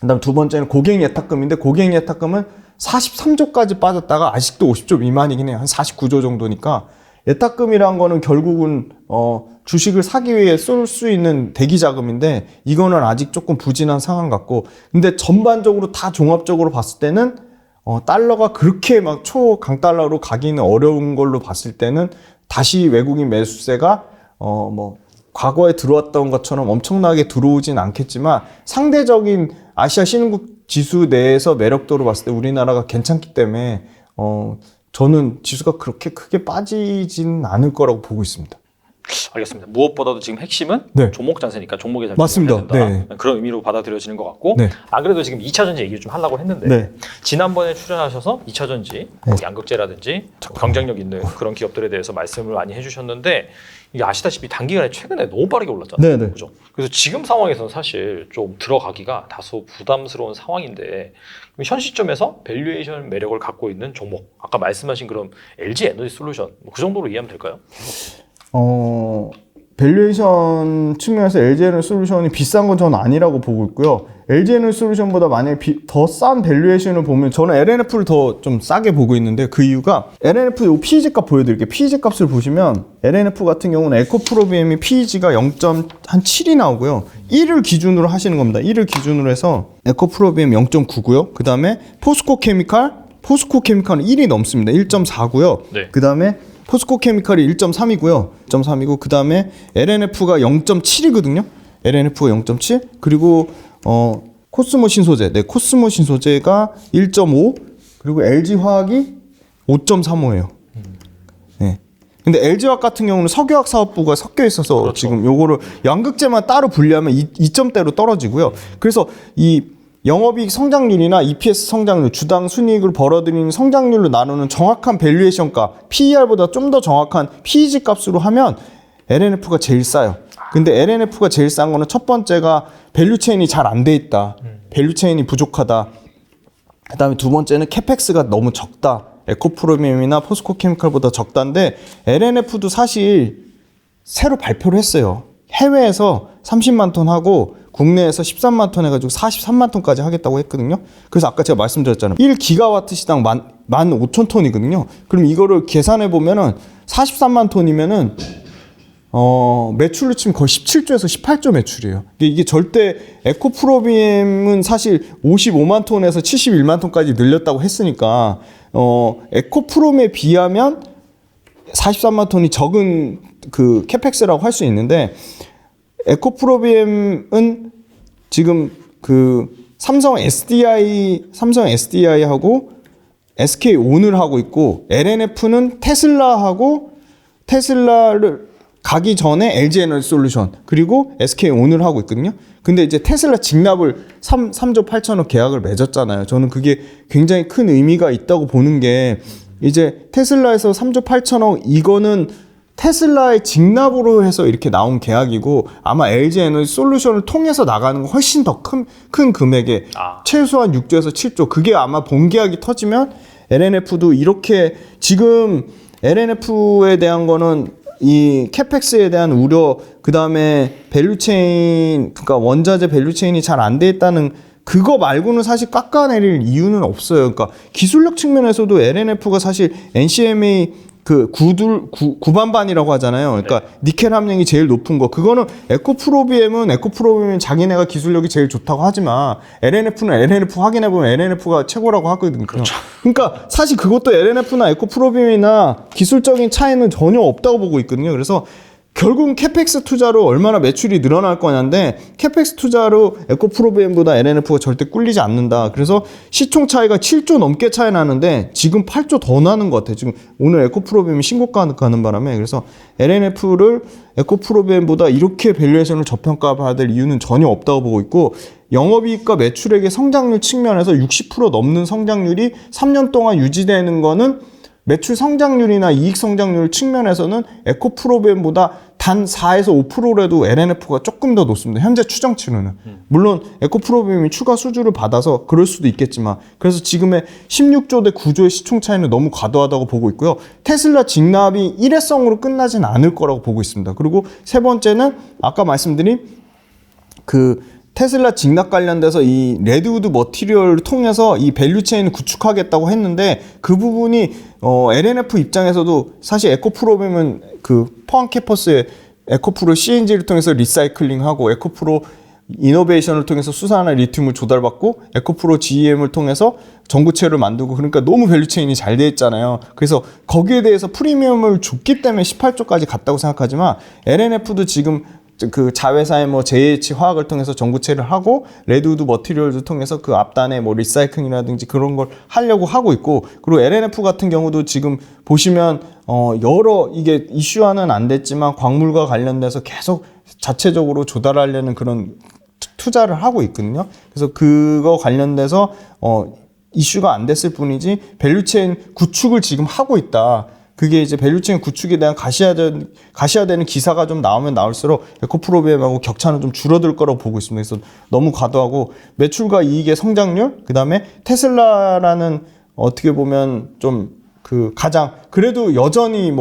그 다음 두 번째는 고객 예탁금인데, 고객 예탁금은 43조까지 빠졌다가 아직도 50조 미만이긴 해요. 한 49조 정도니까. 예탁금이란 거는 결국은 주식을 사기 위해 쏠 수 있는 대기 자금인데 이거는 아직 조금 부진한 상황 같고, 근데 전반적으로 다 종합적으로 봤을 때는 달러가 그렇게 막 초강달러로 가기는 어려운 걸로 봤을 때는 다시 외국인 매수세가 뭐 과거에 들어왔던 것처럼 엄청나게 들어오진 않겠지만 상대적인 아시아 신흥국 지수 내에서 매력도로 봤을 때 우리나라가 괜찮기 때문에 저는 지수가 그렇게 크게 빠지진 않을 거라고 보고 있습니다. 알겠습니다. 무엇보다도 지금 핵심은 네. 종목 장세니까 종목에 잘 맞습니다. 집중해야 된다. 네. 그런 의미로 받아들여지는 것 같고, 네. 안 그래도 지금 2차전지 얘기를 좀 하려고 했는데 네. 지난번에 출연하셔서 2차전지 양극재라든지 경쟁력 있는 그런 기업들에 대해서 말씀을 많이 해주셨는데 이게 아시다시피 단기간에 최근에 너무 빠르게 올랐잖아요. 네네. 그죠? 그래서 지금 상황에서는 사실 좀 들어가기가 다소 부담스러운 상황인데 현 시점에서 밸류에이션 매력을 갖고 있는 종목, 아까 말씀하신 그런 LG 에너지 솔루션 그 정도로 이해하면 될까요? 밸류에이션 측면에서 LG에너지 솔루션이 비싼 건 저는 아니라고 보고 있고요. LG에너지 솔루션보다 만약에 더 싼 밸류에이션을 보면 저는 LNF를 더 좀 싸게 보고 있는데 그 이유가 LNF PEG 값 보여드릴게요. PEG 값을 보시면 LNF 같은 경우는 에코프로비엠이 PEG가 0.7이 나오고요. 1을 기준으로 하시는 겁니다. 1을 기준으로 해서 에코프로비엠 0.9고요. 그 다음에 포스코케미칼은 1이 넘습니다. 1.4고요. 네. 그 다음에 포스코케미칼이 1.3이고요. 1.3이고 그 다음에 LNF가 0.7이거든요. LNF가 0.7 그리고 코스모 신소재, 코스모 신소재가 1.5 그리고 LG화학이 5.35예요. 네. 근데 LG화학 같은 경우는 석유화학 사업부가 섞여 있어서 그렇죠. 지금 요거를 양극재만 따로 분리하면 2점대로 떨어지고요. 그래서 이 영업이익 성장률이나 EPS 성장률, 주당 순이익을 벌어들이는 성장률로 나누는 정확한 밸류에이션 값, PER보다 좀 더 정확한 PEG 값으로 하면 LNF가 제일 싸요. 근데 LNF가 제일 싼 거는 첫 번째가 밸류체인이 잘 안 돼 있다. 밸류체인이 부족하다. 그 다음에 두 번째는 캐펙스가 너무 적다. 에코프로비엠이나 포스코케미칼보다 적다인데 LNF도 사실 새로 발표를 했어요. 해외에서 30만 톤 하고 국내에서 13만 톤 해가지고 43만 톤까지 하겠다고 했거든요. 그래서 아까 제가 말씀드렸잖아요. 1기가와트 시당 15,000톤이거든요. 그럼 이거를 계산해 보면은 43만 톤이면은 매출로 치면 거의 17조에서 18조 매출이에요. 이게 절대 에코프로비엠은 사실 55만 톤에서 71만 톤까지 늘렸다고 했으니까 에코프롬에 비하면 43만 톤이 적은 그 캐펙스라고 할 수 있는데 에코프로비엠은 지금 그 삼성 SDI하고 SK온을 하고 있고 LNF는 테슬라를 가기 전에 LG에너지 솔루션 그리고 SK온을 하고 있거든요. 근데 이제 테슬라 직납을 3조 8천억 계약을 맺었잖아요. 저는 그게 굉장히 큰 의미가 있다고 보는 게 이제 테슬라에서 3조 8천억 이거는 테슬라의 직납으로 해서 이렇게 나온 계약이고 아마 LG에너지 솔루션을 통해서 나가는 건 훨씬 더 큰 금액에 최소한 6조에서 7조 그게 아마 본계약이 터지면 LNF도 이렇게 지금 LNF에 대한 거는 이 캐펙스에 대한 우려, 그 다음에 밸류체인, 그러니까 원자재 밸류체인이 잘 안 돼 있다는 그거 말고는 사실 깎아내릴 이유는 없어요. 그러니까 기술력 측면에서도 LNF가 사실 NCMA 그 구반반이라고 하잖아요. 그러니까 니켈 함량이 제일 높은 거. 그거는 에코프로비엠은 자기네가 기술력이 제일 좋다고 하지만 LNF는 LNF 확인해 보면 LNF가 최고라고 하거든요. 그렇죠. 그러니까 사실 그것도 LNF나 에코프로비엠이나 기술적인 차이는 전혀 없다고 보고 있거든요. 그래서 결국은 캐펙스 투자로 얼마나 매출이 늘어날 거냐인데 캐펙스 투자로 에코프로비엠보다 LNF가 절대 꿀리지 않는다. 그래서 시총 차이가 7조 넘게 차이 나는데 지금 8조 더 나는 것 같아요. 지금 오늘 에코프로비엠이 신고가 가는 바람에 그래서 LNF를 에코프로비엠보다 이렇게 밸류에이션을 저평가해야 될 이유는 전혀 없다고 보고 있고 영업이익과 매출액의 성장률 측면에서 60% 넘는 성장률이 3년 동안 유지되는 거는 매출 성장률이나 이익 성장률 측면에서는 에코프로비엠보다 단 4에서 5%라도 LNF가 조금 더 높습니다. 현재 추정치로는. 물론 에코프로비엠이 추가 수주를 받아서 그럴 수도 있겠지만 그래서 지금의 16조 대 9조의 시총 차이는 너무 과도하다고 보고 있고요. 테슬라 직납이 일회성으로 끝나진 않을 거라고 보고 있습니다. 그리고 세 번째는 아까 말씀드린 테슬라 직납 관련돼서 이 레드우드 머티리얼을 통해서 이 밸류체인을 구축하겠다고 했는데 그 부분이 LNF 입장에서도 사실 에코프로비엠은 포항 캠퍼스에 에코프로 CNG를 통해서 리사이클링하고 에코프로 이노베이션을 통해서 수산화 리튬을 조달받고 에코프로 GEM을 통해서 전구체를 만들고 그러니까 너무 밸류체인이 잘 돼 있잖아요. 그래서 거기에 대해서 프리미엄을 줬기 때문에 18조까지 갔다고 생각하지만 LNF도 지금 그 자회사의 JH 화학을 통해서 전구체를 하고 레드우드 머티리얼을 통해서 그 앞단에 리사이클이라든지 그런 걸 하려고 하고 있고 그리고 LNF 같은 경우도 지금 보시면 여러 이게 이슈화는 안 됐지만 광물과 관련돼서 계속 자체적으로 조달하려는 그런 투자를 하고 있거든요. 그래서 그거 관련돼서 이슈가 안 됐을 뿐이지 밸류체인 구축을 지금 하고 있다. 그게 이제 밸류체인 구축에 대한 가시화되는 기사가 좀 나오면 나올수록 에코프로비엠하고 격차는 좀 줄어들 거라고 보고 있습니다. 그래서 너무 과도하고 매출과 이익의 성장률, 그 다음에 테슬라라는 어떻게 보면 좀 가장 그래도 여전히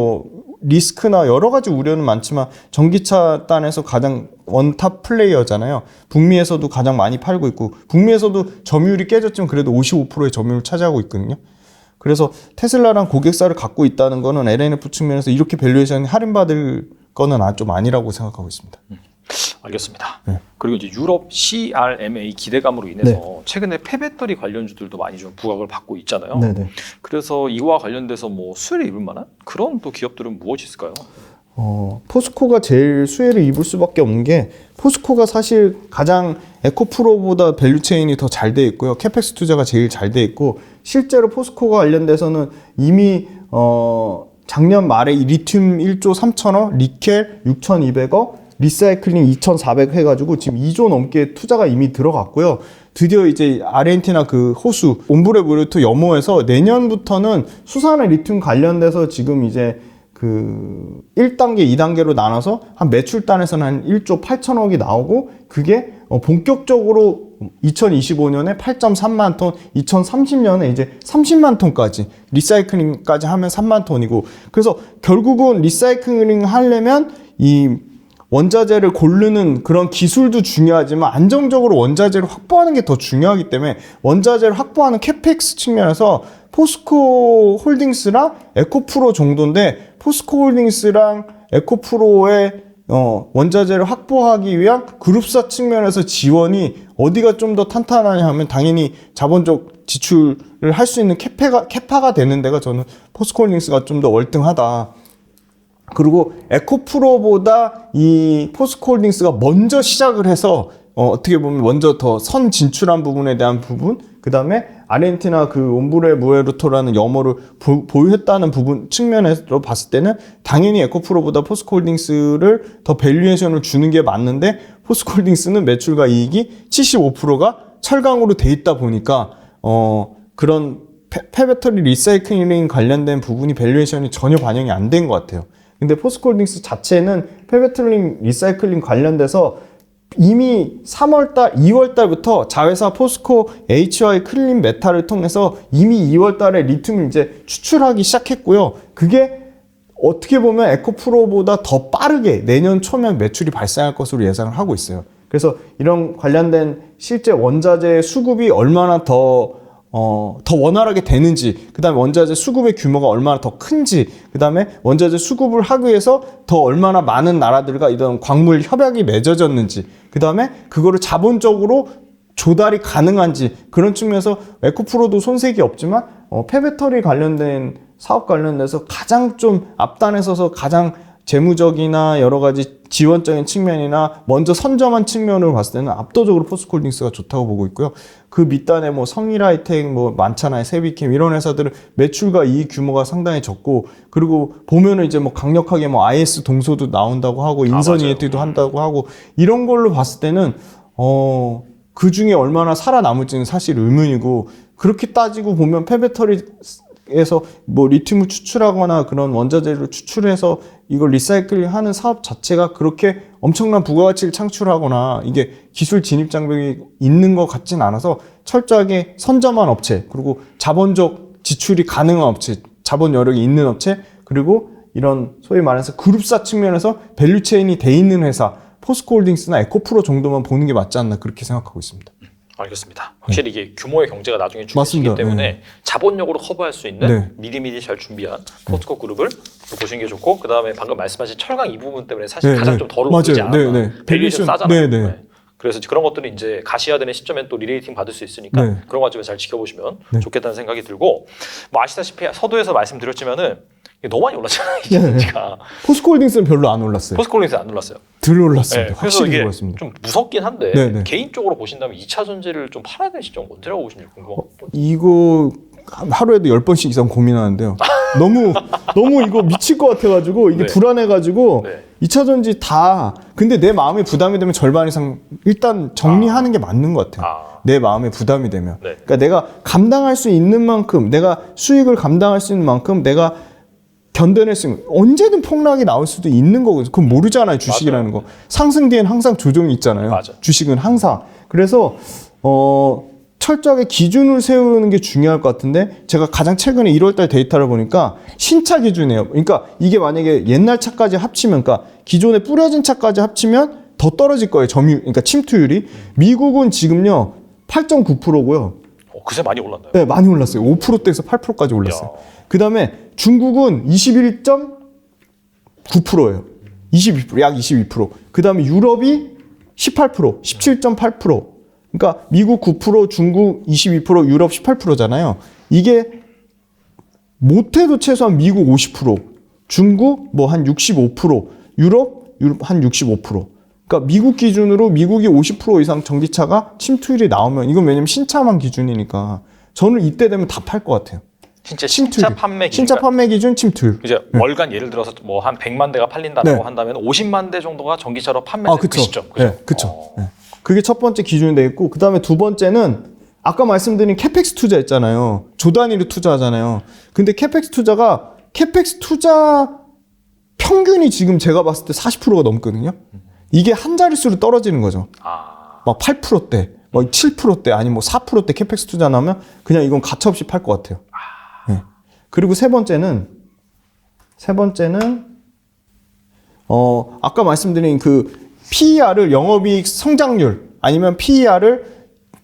리스크나 여러 가지 우려는 많지만 전기차 단에서 가장 원탑 플레이어잖아요. 북미에서도 가장 많이 팔고 있고 북미에서도 점유율이 깨졌지만 그래도 55%의 점유율을 차지하고 있거든요. 그래서 테슬라랑 고객사를 갖고 있다는 거는 LNF 측면에서 이렇게 밸류에이션이 할인받을 거는 좀 아니라고 생각하고 있습니다. 알겠습니다. 네. 그리고 이제 유럽 CRMA 기대감으로 인해서 최근에 폐배터리 관련주들도 많이 좀 부각을 받고 있잖아요. 네네. 그래서 이와 관련돼서 수혜를 입을 만한 그런 또 기업들은 무엇이 있을까요? 포스코가 제일 수혜를 입을 수밖에 없는 게 포스코가 사실 가장 에코프로보다 밸류체인이 더 잘 돼 있고요. 캐펙스 투자가 제일 잘 돼 있고 실제로 포스코가 관련돼서는 이미 작년 말에 리튬 1조 3천억, 니켈 6,200억, 리사이클링 2,400 해가지고 지금 2조 넘게 투자가 이미 들어갔고요. 드디어 이제 아르헨티나 호수 옴브레 무르토 염호에서 내년부터는 수산화 리튬 관련돼서 지금 이제 1단계, 2단계로 나눠서 한 매출단에서는 한 1조 8천억이 나오고 그게 본격적으로 2025년에 8.3만 톤, 2030년에 이제 30만 톤까지 리사이클링까지 하면 3만 톤이고 그래서 결국은 리사이클링 하려면 이 원자재를 고르는 그런 기술도 중요하지만 안정적으로 원자재를 확보하는 게 더 중요하기 때문에 원자재를 확보하는 캐펙스 측면에서 포스코 홀딩스랑 에코프로 정도인데 포스코 홀딩스랑 에코프로의 원자재를 확보하기 위한 그룹사 측면에서 지원이 어디가 좀 더 탄탄하냐 하면 당연히 자본적 지출을 할 수 있는 캐파가 되는 데가 저는 포스코 홀딩스가 좀 더 월등하다. 그리고 에코프로보다 이 포스코 홀딩스가 먼저 시작을 해서 어떻게 보면 먼저 더 선 진출한 부분에 대한 부분, 그 다음에 아르헨티나 옴브레 무에르토라는 염호를 보유했다는 부분 측면에서 봤을 때는 당연히 에코프로보다 포스코 홀딩스를 더 밸류에이션을 주는 게 맞는데 포스코 홀딩스는 매출과 이익이 75%가 철강으로 돼 있다 보니까 그런 폐배터리 리사이클링 관련된 부분이 밸류에이션이 전혀 반영이 안 된 것 같아요. 근데 포스코 홀딩스 자체는 폐배터리 리사이클링 관련돼서 이미 3월달, 2월달부터 자회사 포스코 HY 클린 메탈을 통해서 이미 2월달에 리튬을 이제 추출하기 시작했고요. 그게 어떻게 보면 에코프로보다 더 빠르게 내년 초면 매출이 발생할 것으로 예상을 하고 있어요. 그래서 이런 관련된 실제 원자재 수급이 얼마나 더 원활하게 되는지, 그 다음에 원자재 수급의 규모가 얼마나 더 큰지, 그 다음에 원자재 수급을 하기 위해서 더 얼마나 많은 나라들과 이런 광물 협약이 맺어졌는지, 그 다음에 그거를 자본적으로 조달이 가능한지, 그런 측면에서 에코프로도 손색이 없지만 폐배터리 관련된 사업 관련돼서 가장 좀 앞단에 서서 가장 재무적이나 여러 가지 지원적인 측면이나 먼저 선점한 측면으로 봤을 때는 압도적으로 포스코홀딩스가 좋다고 보고 있고요. 그 밑단에 뭐 성일하이텍, 뭐 많잖아요. 세비캠 이런 회사들은 매출과 이익 규모가 상당히 적고, 그리고 보면은 이제 뭐 강력하게 뭐 IS 동소도 나온다고 하고 인선 ENT도 한다고 하고, 이런 걸로 봤을 때는 그 중에 얼마나 살아남을지는 사실 의문이고, 그렇게 따지고 보면 폐배터리에서 뭐 리튬을 추출하거나 그런 원자재를 추출해서 이걸 리사이클링하는 사업 자체가 그렇게 엄청난 부가가치를 창출하거나 이게 기술 진입 장벽이 있는 것 같진 않아서, 철저하게 선점한 업체, 그리고 자본적 지출이 가능한 업체, 자본 여력이 있는 업체, 그리고 이런 소위 말해서 그룹사 측면에서 밸류체인이 돼 있는 회사, 포스코홀딩스나 에코프로 정도만 보는 게 맞지 않나, 그렇게 생각하고 있습니다. 알겠습니다. 확실히 이게 규모의 경제가 나중에 중요시기 때문에 네. 자본력으로 커버할 수 있는 네. 미리미리 잘 준비한 포스코 그룹을 보시는 게 좋고, 그 다음에 방금 말씀하신 철강 이 부분 때문에 사실 네, 가장 네. 좀 덜 오르지 않았나. 네. 밸류에이션 싸잖아요. 네. 네. 그래서 그런 것들은 이제 가시해야 되는 시점에 또 리레이팅 받을 수 있으니까 네. 그런 관점에서 잘 지켜보시면 네. 좋겠다는 생각이 들고, 뭐 아시다시피 서두에서 말씀드렸지만은 이게 너무 많이 올랐잖아요. 이 자체가. 포스코홀딩스는 별로 안 올랐어요. 포스코홀딩스 안 올랐어요. 덜 올랐습니다. 네, 그래서 확실히 이게 올랐습니다. 좀 무섭긴 한데 네네. 개인적으로 보신다면 2차 전지를 좀 팔아야 되는 시점 언제라고 보시는지 궁금하고. 이거 하루에도 10번씩 이상 고민하는데요. 너무 이거 미칠 것 같아가지고, 이게 네. 불안해가지고, 네. 2차 전지 다, 근데 내 마음에 부담이 되면 절반 이상 일단 정리하는 게 맞는 것 같아요. 내 마음에 부담이 되면. 네. 그러니까 내가 감당할 수 있는 만큼, 내가 수익을 감당할 수 있는 만큼, 내가 견뎌낼 수 있는, 언제든 폭락이 나올 수도 있는 거거든요. 그건 모르잖아요, 주식이라는 거. 상승 뒤엔 항상 조정이 있잖아요. 맞아. 주식은 항상. 그래서 철저하게 기준을 세우는 게 중요할 것 같은데, 제가 가장 최근에 1월달 데이터를 보니까 신차 기준이에요. 그러니까 이게 만약에 옛날 차까지 합치면, 그러니까 기존에 뿌려진 차까지 합치면 더 떨어질 거예요. 점유율, 그러니까 침투율이. 미국은 지금요 8.9%고요. 그새 많이 올랐나요? 네, 많이 올랐어요. 5%대에서 8%까지 올랐어요. 그 다음에 중국은 21.9%예요. 22%, 약 22%. 그 다음에 유럽이 18%, 17.8%. 그러니까 미국 9%, 중국 22%, 유럽 18%잖아요. 이게 못해도 최소한 미국 50%, 중국 뭐 한 65%, 유럽 한 65%. 그러니까 미국 기준으로 미국이 50% 이상 전기차가 침투율이 나오면, 이건 왜냐면 신차만 기준이니까 저는 이때 되면 다 팔 것 같아요. 진짜 신차 판매 기준. 신차 판매 기준 침투율. 이제 월간 예를 들어서 뭐 한 100만 대가 팔린다고 한다면 50만 대 정도가 전기차로 판매되는 그 시점. 네, 그렇죠. 네. 그게 첫 번째 기준이 돼 있고, 그 다음에 두 번째는 아까 말씀드린 캐펙스 투자 있잖아요. 조 단위로 투자하잖아요. 근데 캐펙스 투자 평균이 지금 제가 봤을 때 40%가 넘거든요. 이게 한 자릿수로 떨어지는 거죠. 막 8%대, 뭐 7%대, 아니 뭐 4%대 캐펙스 투자 나오면 그냥 이건 가차없이 팔 것 같아요. 네. 그리고 세 번째는 아까 말씀드린 그 PER을 영업이익 성장률, 아니면 PER을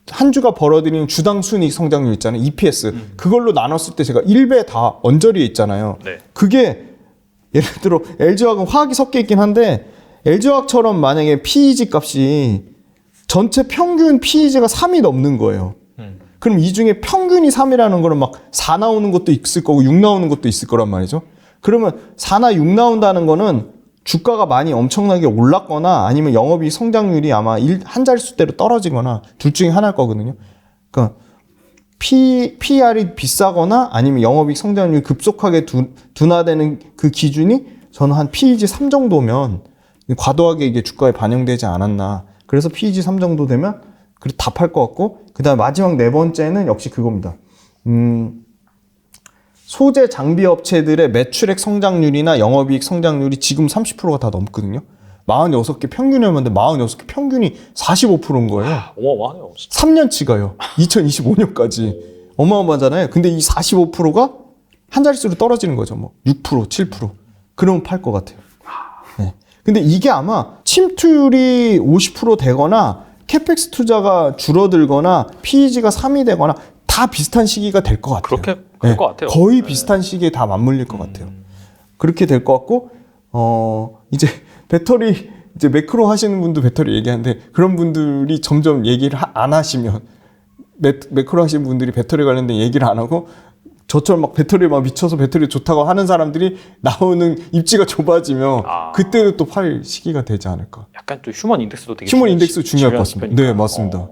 한 주가 벌어들이는 주당 순이익 성장률 있잖아요. EPS. 그걸로 나눴을 때 제가 1배 다 언저리에 있잖아요. 네. 그게 예를 들어 LG화학은 화학이 섞여 있긴 한데, LG화학처럼 만약에 PEG 값이 전체 평균 PEG가 3이 넘는 거예요. 그럼 이 중에 평균이 3이라는 거는 막 4 나오는 것도 있을 거고 6 나오는 것도 있을 거란 말이죠. 그러면 4나 6 나온다는 거는 주가가 많이 엄청나게 올랐거나, 아니면 영업이익 성장률이 아마 한 자릿수대로 떨어지거나 둘 중에 하나일 거거든요. 그러니까 PER이 비싸거나 아니면 영업이익 성장률이 급속하게 둔화되는 그 기준이, 저는 한 PEG 3 정도면 과도하게 이게 주가에 반영되지 않았나. 그래서 PEG 3 정도 되면 다 팔 것 같고, 그 다음 마지막 네 번째는 역시 그겁니다. 소재 장비 업체들의 매출액 성장률이나 영업이익 성장률이 지금 30%가 다 넘거든요. 46개 평균이었는데 46개 평균이 45%인 거예요. 어마어마하네요. 3년치가요. 2025년까지. 어마어마하잖아요. 근데 이 45%가 한 자릿수로 떨어지는 거죠. 뭐 6%, 7%. 그러면 팔 것 같아요. 네. 근데 이게 아마 침투율이 50% 되거나 캐펙스 투자가 줄어들거나 PEG가 3이 되거나 다 비슷한 시기가 될 것 같아요. 그렇게 될 것 같아요. 거의 비슷한 시기에 다 맞물릴 것 같아요. 그렇게 될 것 같고 이제 배터리 이제 매크로 하시는 분도 배터리 얘기하는데 그런 분들이 점점 얘기를 안 하시면 매크로 하시는 분들이 배터리 관련된 얘기를 안 하고 저처럼 막 배터리에 막 미쳐서 배터리 좋다고 하는 사람들이 나오는 입지가 좁아지면 그때도 또 팔 시기가 되지 않을까. 약간 또 휴먼 인덱스도 되게 휴먼 인덱스 중요할 것 같습니다. 네, 맞습니다.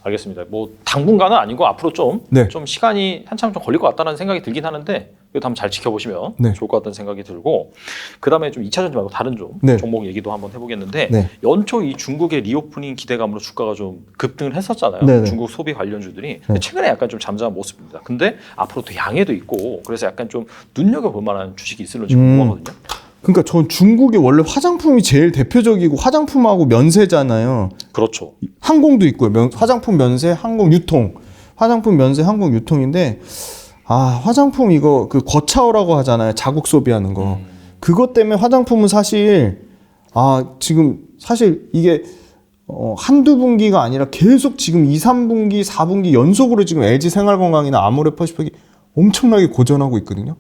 알겠습니다. 뭐 당분간은 아니고 앞으로 좀 네. 시간이 한참 좀 걸릴 것 같다는 생각이 들긴 하는데 이것도 한번 잘 지켜보시면 네. 좋을 것 같다는 생각이 들고 그다음에 좀 2차 전지 말고 다른 좀 네. 종목 얘기도 한번 해보겠는데 네. 연초 이 중국의 리오프닝 기대감으로 주가가 좀 급등을 했었잖아요. 네. 중국 소비 관련주들이 네. 최근에 약간 좀 잠잠한 모습입니다. 근데 앞으로 또 양해도 있고 그래서 약간 좀 눈여겨볼 만한 주식이 있을지 궁금하거든요. 그러니까 전 중국이 원래 화장품이 제일 대표적이고 화장품하고 면세잖아요. 그렇죠. 항공도 있고요. 화장품 면세, 항공 유통. 화장품 면세, 항공 유통인데 화장품 이거 그 거차오라고 하잖아요. 자국 소비하는 거. 그것 때문에 화장품은 사실 지금 사실 이게 한두 분기가 아니라 계속 지금 2, 3분기, 4분기 연속으로 지금 LG 생활건강이나 아모레퍼시픽이 엄청나게 고전하고 있거든요.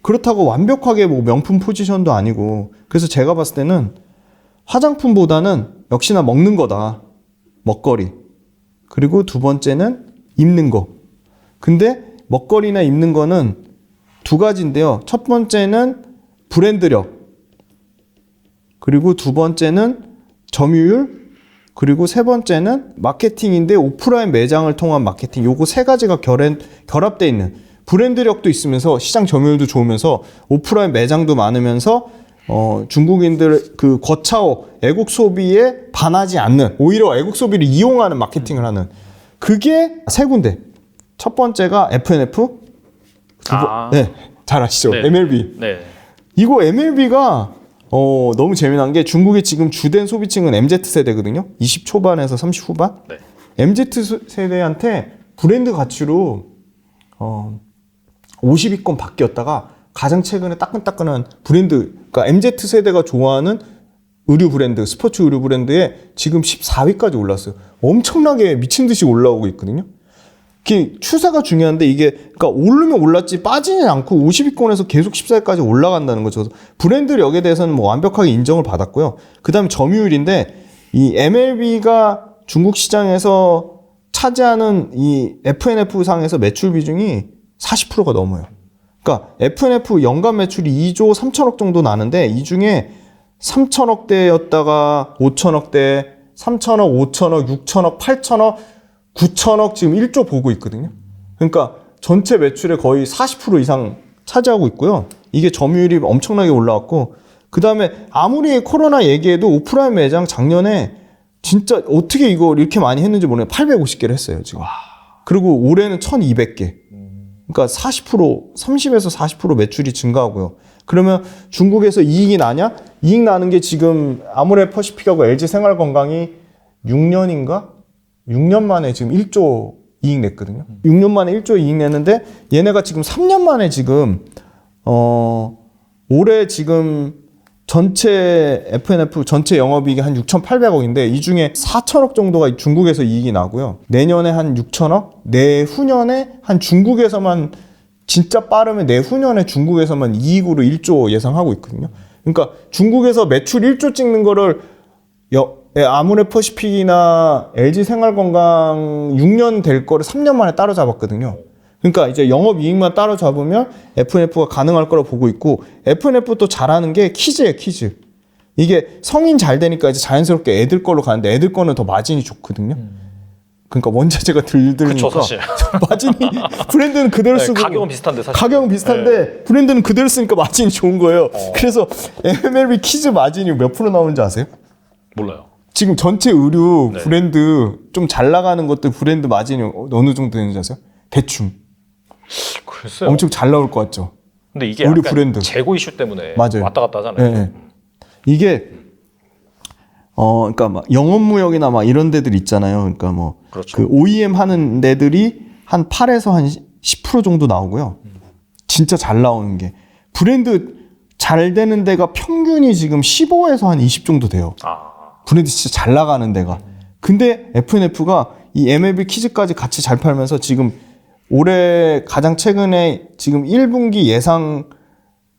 그렇다고 완벽하게 뭐 명품 포지션도 아니고 그래서 제가 봤을 때는 화장품보다는 역시나 먹는 거다. 먹거리. 그리고 두 번째는 입는 거. 근데 먹거리나 입는 거는 두 가지인데요. 첫 번째는 브랜드력. 그리고 두 번째는 점유율. 그리고 세 번째는 마케팅인데 오프라인 매장을 통한 마케팅. 요거 세 가지가 결합되어 있는 브랜드력도 있으면서 시장 점유율도 좋으면서 오프라인 매장도 많으면서 중국인들 그 거차오 애국 소비에 반하지 않는 오히려 애국 소비를 이용하는 마케팅을 하는 그게 세 군데. 첫 번째가 FNF. 네, 잘 아시죠? 네. MLB. 네. 이거 MLB가 너무 재미난 게 중국의 지금 주된 소비층은 MZ세대거든요. 20 초반에서 30 후반. 네. MZ세대한테 브랜드 가치로 50위권 바뀌었다가 가장 최근에 따끈따끈한 브랜드, 그러니까 MZ세대가 좋아하는 의류 브랜드, 스포츠 의류 브랜드에 지금 14위까지 올랐어요. 엄청나게 미친 듯이 올라오고 있거든요. 추세가 중요한데 이게 그러니까 오르면 올랐지 빠지지 않고 50위권에서 계속 14위까지 올라간다는 거죠. 브랜드력에 대해서는 뭐 완벽하게 인정을 받았고요. 그다음에 점유율인데 이 MLB가 중국 시장에서 차지하는 이 FNF 상에서 매출 비중이 40%가 넘어요. 그러니까 FNF 연간 매출이 2조 3천억 정도 나는데 이 중에 3천억대였다가 5천억대, 3천억, 5천억, 6천억, 8천억, 9천억 지금 1조 보고 있거든요. 그러니까 전체 매출의 거의 40% 이상 차지하고 있고요. 이게 점유율이 엄청나게 올라왔고 그 다음에 아무리 코로나 얘기해도 오프라인 매장 작년에 진짜 어떻게 이걸 이렇게 많이 했는지 모르겠어요. 850개를 했어요 지금. 그리고 올해는 1200개. 그러니까 40%, 30에서 40% 매출이 증가하고요. 그러면 중국에서 이익이 나냐? 이익 나는 게 지금 아모레퍼시픽하고 LG 생활건강이 6년 만에 지금 1조 이익 냈거든요. 6년 만에 1조 이익 냈는데 얘네가 지금 3년 만에 지금 올해 지금 전체 FNF 전체 영업이익이 한 6,800억인데 이 중에 4천억 정도가 중국에서 이익이 나고요. 내년에 한 6천억, 내후년에 한 중국에서만 진짜 빠르면 내후년에 중국에서만 이익으로 1조 예상하고 있거든요. 그러니까 중국에서 매출 1조 찍는 거를 아모레퍼시픽이나 LG 생활건강 6년 될 거를 3년 만에 따라잡았거든요. 그러니까 이제 영업이익만 따라잡으면 FNF가 가능할 거라 보고 있고 FNF 또 잘하는 게 키즈예요, 키즈. 이게 성인 잘 되니까 이제 자연스럽게 애들 걸로 가는데 애들 거는 더 마진이 좋거든요. 그러니까 원자재가 들으니까 마진이 브랜드는 그대로 쓰고 가격은 비슷한데 사실 가격은 비슷한데 브랜드는 그대로 쓰니까 마진이 좋은 거예요. 그래서 MLB 키즈 마진이 몇 프로 나오는지 아세요? 몰라요. 지금 전체 의류 브랜드 좀 잘 나가는 것들 브랜드 마진이 어느 정도 되는지 아세요? 대충. 글쎄요. 엄청 잘 나올 것 같죠. 근데 이게 의류 약간 브랜드. 재고 이슈 때문에 맞아요. 왔다 갔다 하잖아요. 네. 이게 그러니까 막 영업무역이나 막 이런 데들 있잖아요. 그러니까 뭐 그렇죠. 그 OEM 하는 데들이 한 8에서 한 10% 정도 나오고요. 진짜 잘 나오는 게 브랜드 잘 되는 데가 평균이 지금 15에서 한 20 정도 돼요. 브랜드 진짜 잘 나가는 데가. 근데 F&F가 이 MLB 키즈까지 같이 잘 팔면서 지금 올해 가장 최근에 지금 1분기 예상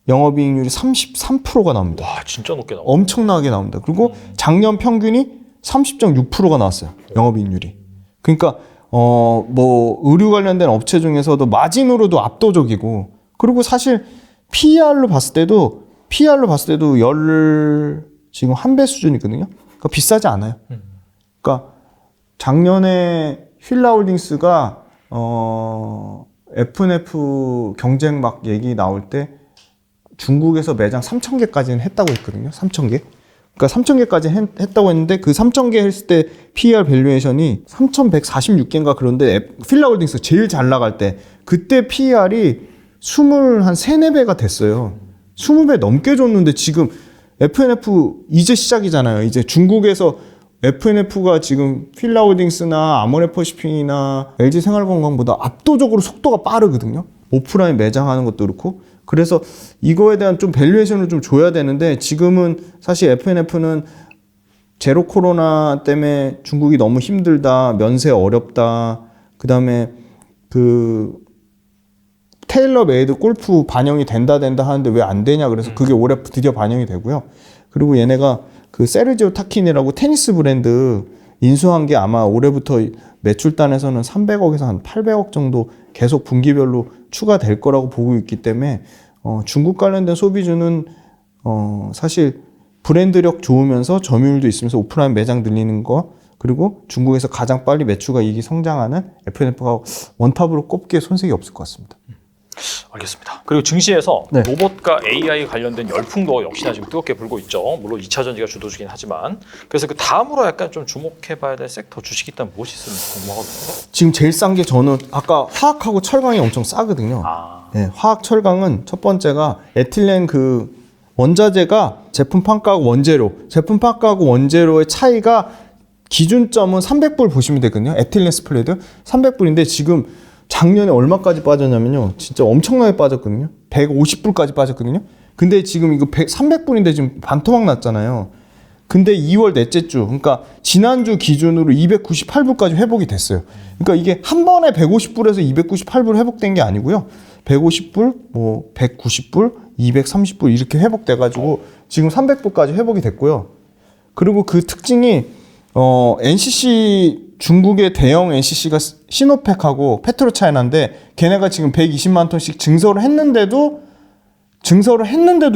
영업이익률이 33%가 나옵니다. 와, 진짜 높게 나와. 엄청나게 나옵니다. 그리고 작년 평균이 30.6%가 나왔어요. 영업이익률이. 그러니까 뭐 의류 관련된 업체 중에서도 마진으로도 압도적이고, 그리고 사실 PER로 봤을 때도 지금 한 배 수준이거든요. 그러니까 비싸지 않아요. 그러니까 작년에 휠라홀딩스가 F&F 경쟁 막 얘기 나올 때 중국에서 매장 3,000개까지는 했다고 했거든요. 3,000개. 그러니까 3,000개까지 했다고 했는데 그 3,000개 했을 때 PER 밸류에이션이 3,146개인가 그런데 휠라홀딩스 제일 잘 나갈 때 그때 PER이 3, 4배가 됐어요. 20배 넘게 줬는데 지금 F&F 이제 시작이잖아요. 이제 중국에서 F&F가 지금 휠라홀딩스나 아모레퍼시픽이나 LG생활건강보다 압도적으로 속도가 빠르거든요. 오프라인 매장하는 것도 그렇고. 그래서 이거에 대한 좀 밸류에이션을 좀 줘야 되는데 지금은 사실 F&F는 제로 코로나 때문에 중국이 너무 힘들다, 면세 어렵다, 그 다음에 그 테일러 메이드 골프 반영이 된다 하는데 왜 안 되냐 그래서 그게 올해 드디어 반영이 되고요. 그리고 얘네가 그 세르지오 타키니라고 테니스 브랜드 인수한 게 아마 올해부터 매출단에서는 300억에서 한 800억 정도 계속 분기별로 추가될 거라고 보고 있기 때문에 중국 관련된 소비주는 사실 브랜드력 좋으면서 점유율도 있으면서 오프라인 매장 늘리는 거, 그리고 중국에서 가장 빨리 매출과 이익이 성장하는 F&F가 원탑으로 꼽기에 손색이 없을 것 같습니다. 알겠습니다. 그리고 증시에서 로봇과 AI 관련된 열풍도 역시나 지금 뜨겁게 불고 있죠. 물론 2차 전지가 주도주긴 하지만. 그래서 그 다음으로 약간 좀 주목해봐야 될 섹터 주식이 있다면 무엇이 있으면 궁금하거든요. 지금 제일 싼 게 저는 아까 화학하고 철강이 엄청 싸거든요. 네, 화학 철강은 첫 번째가 에틸렌 그 원자재가 제품 판가하고 원재료의 차이가 기준점은 300불 보시면 되거든요. 에틸렌 스프레드 300불인데 지금 작년에 얼마까지 빠졌냐면요. 진짜 엄청나게 빠졌거든요. 150불까지 빠졌거든요. 근데 지금 이거 300불인데 지금 반토막 났잖아요. 근데 2월 넷째 주, 그러니까 지난주 기준으로 298불까지 회복이 됐어요. 그러니까 이게 한 번에 150불에서 298불 회복된 게 아니고요. 150불, 뭐 190불, 230불 이렇게 회복돼가지고 지금 300불까지 회복이 됐고요. 그리고 그 특징이 NCC 중국의 대형 NCC가 시노팩하고 페트로차이나인데 걔네가 지금 120만 톤씩 증설을 했는데도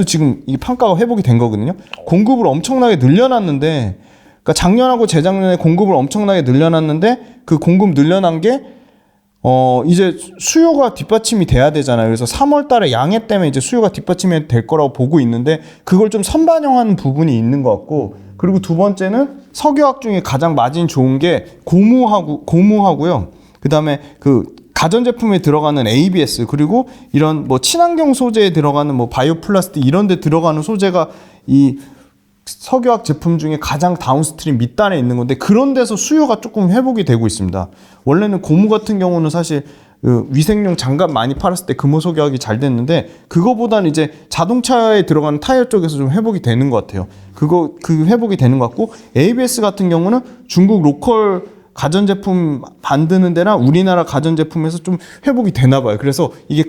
지금 이 판가가 회복이 된 거거든요. 공급을 엄청나게 늘려놨는데, 그러니까 작년하고 재작년에 공급을 엄청나게 늘려놨는데 그 공급 늘려난 게 이제 수요가 뒷받침이 돼야 되잖아요. 그래서 3월 달에 양해 때문에 이제 수요가 뒷받침이 될 거라고 보고 있는데 그걸 좀 선반영하는 부분이 있는 것 같고, 그리고 두 번째는 석유화학 중에 가장 마진 좋은 게 고무하고요. 그다음에 그 가전제품에 들어가는 ABS, 그리고 이런 뭐 친환경 소재에 들어가는 뭐 바이오 플라스틱 이런 데 들어가는 소재가 이 석유화학 제품 중에 가장 다운스트림 밑단에 있는 건데 그런 데서 수요가 조금 회복이 되고 있습니다. 원래는 고무 같은 경우는 사실 그 위생용 장갑 많이 팔았을 때 금호석유화학이 잘 됐는데 그거보다는 이제 자동차에 들어가는 타이어 쪽에서 좀 회복이 되는 것 같아요. 그 회복이 되는 것 같고, ABS 같은 경우는 중국 로컬 가전제품 만드는 데나 우리나라 가전제품에서 좀 회복이 되나 봐요. 그래서 이게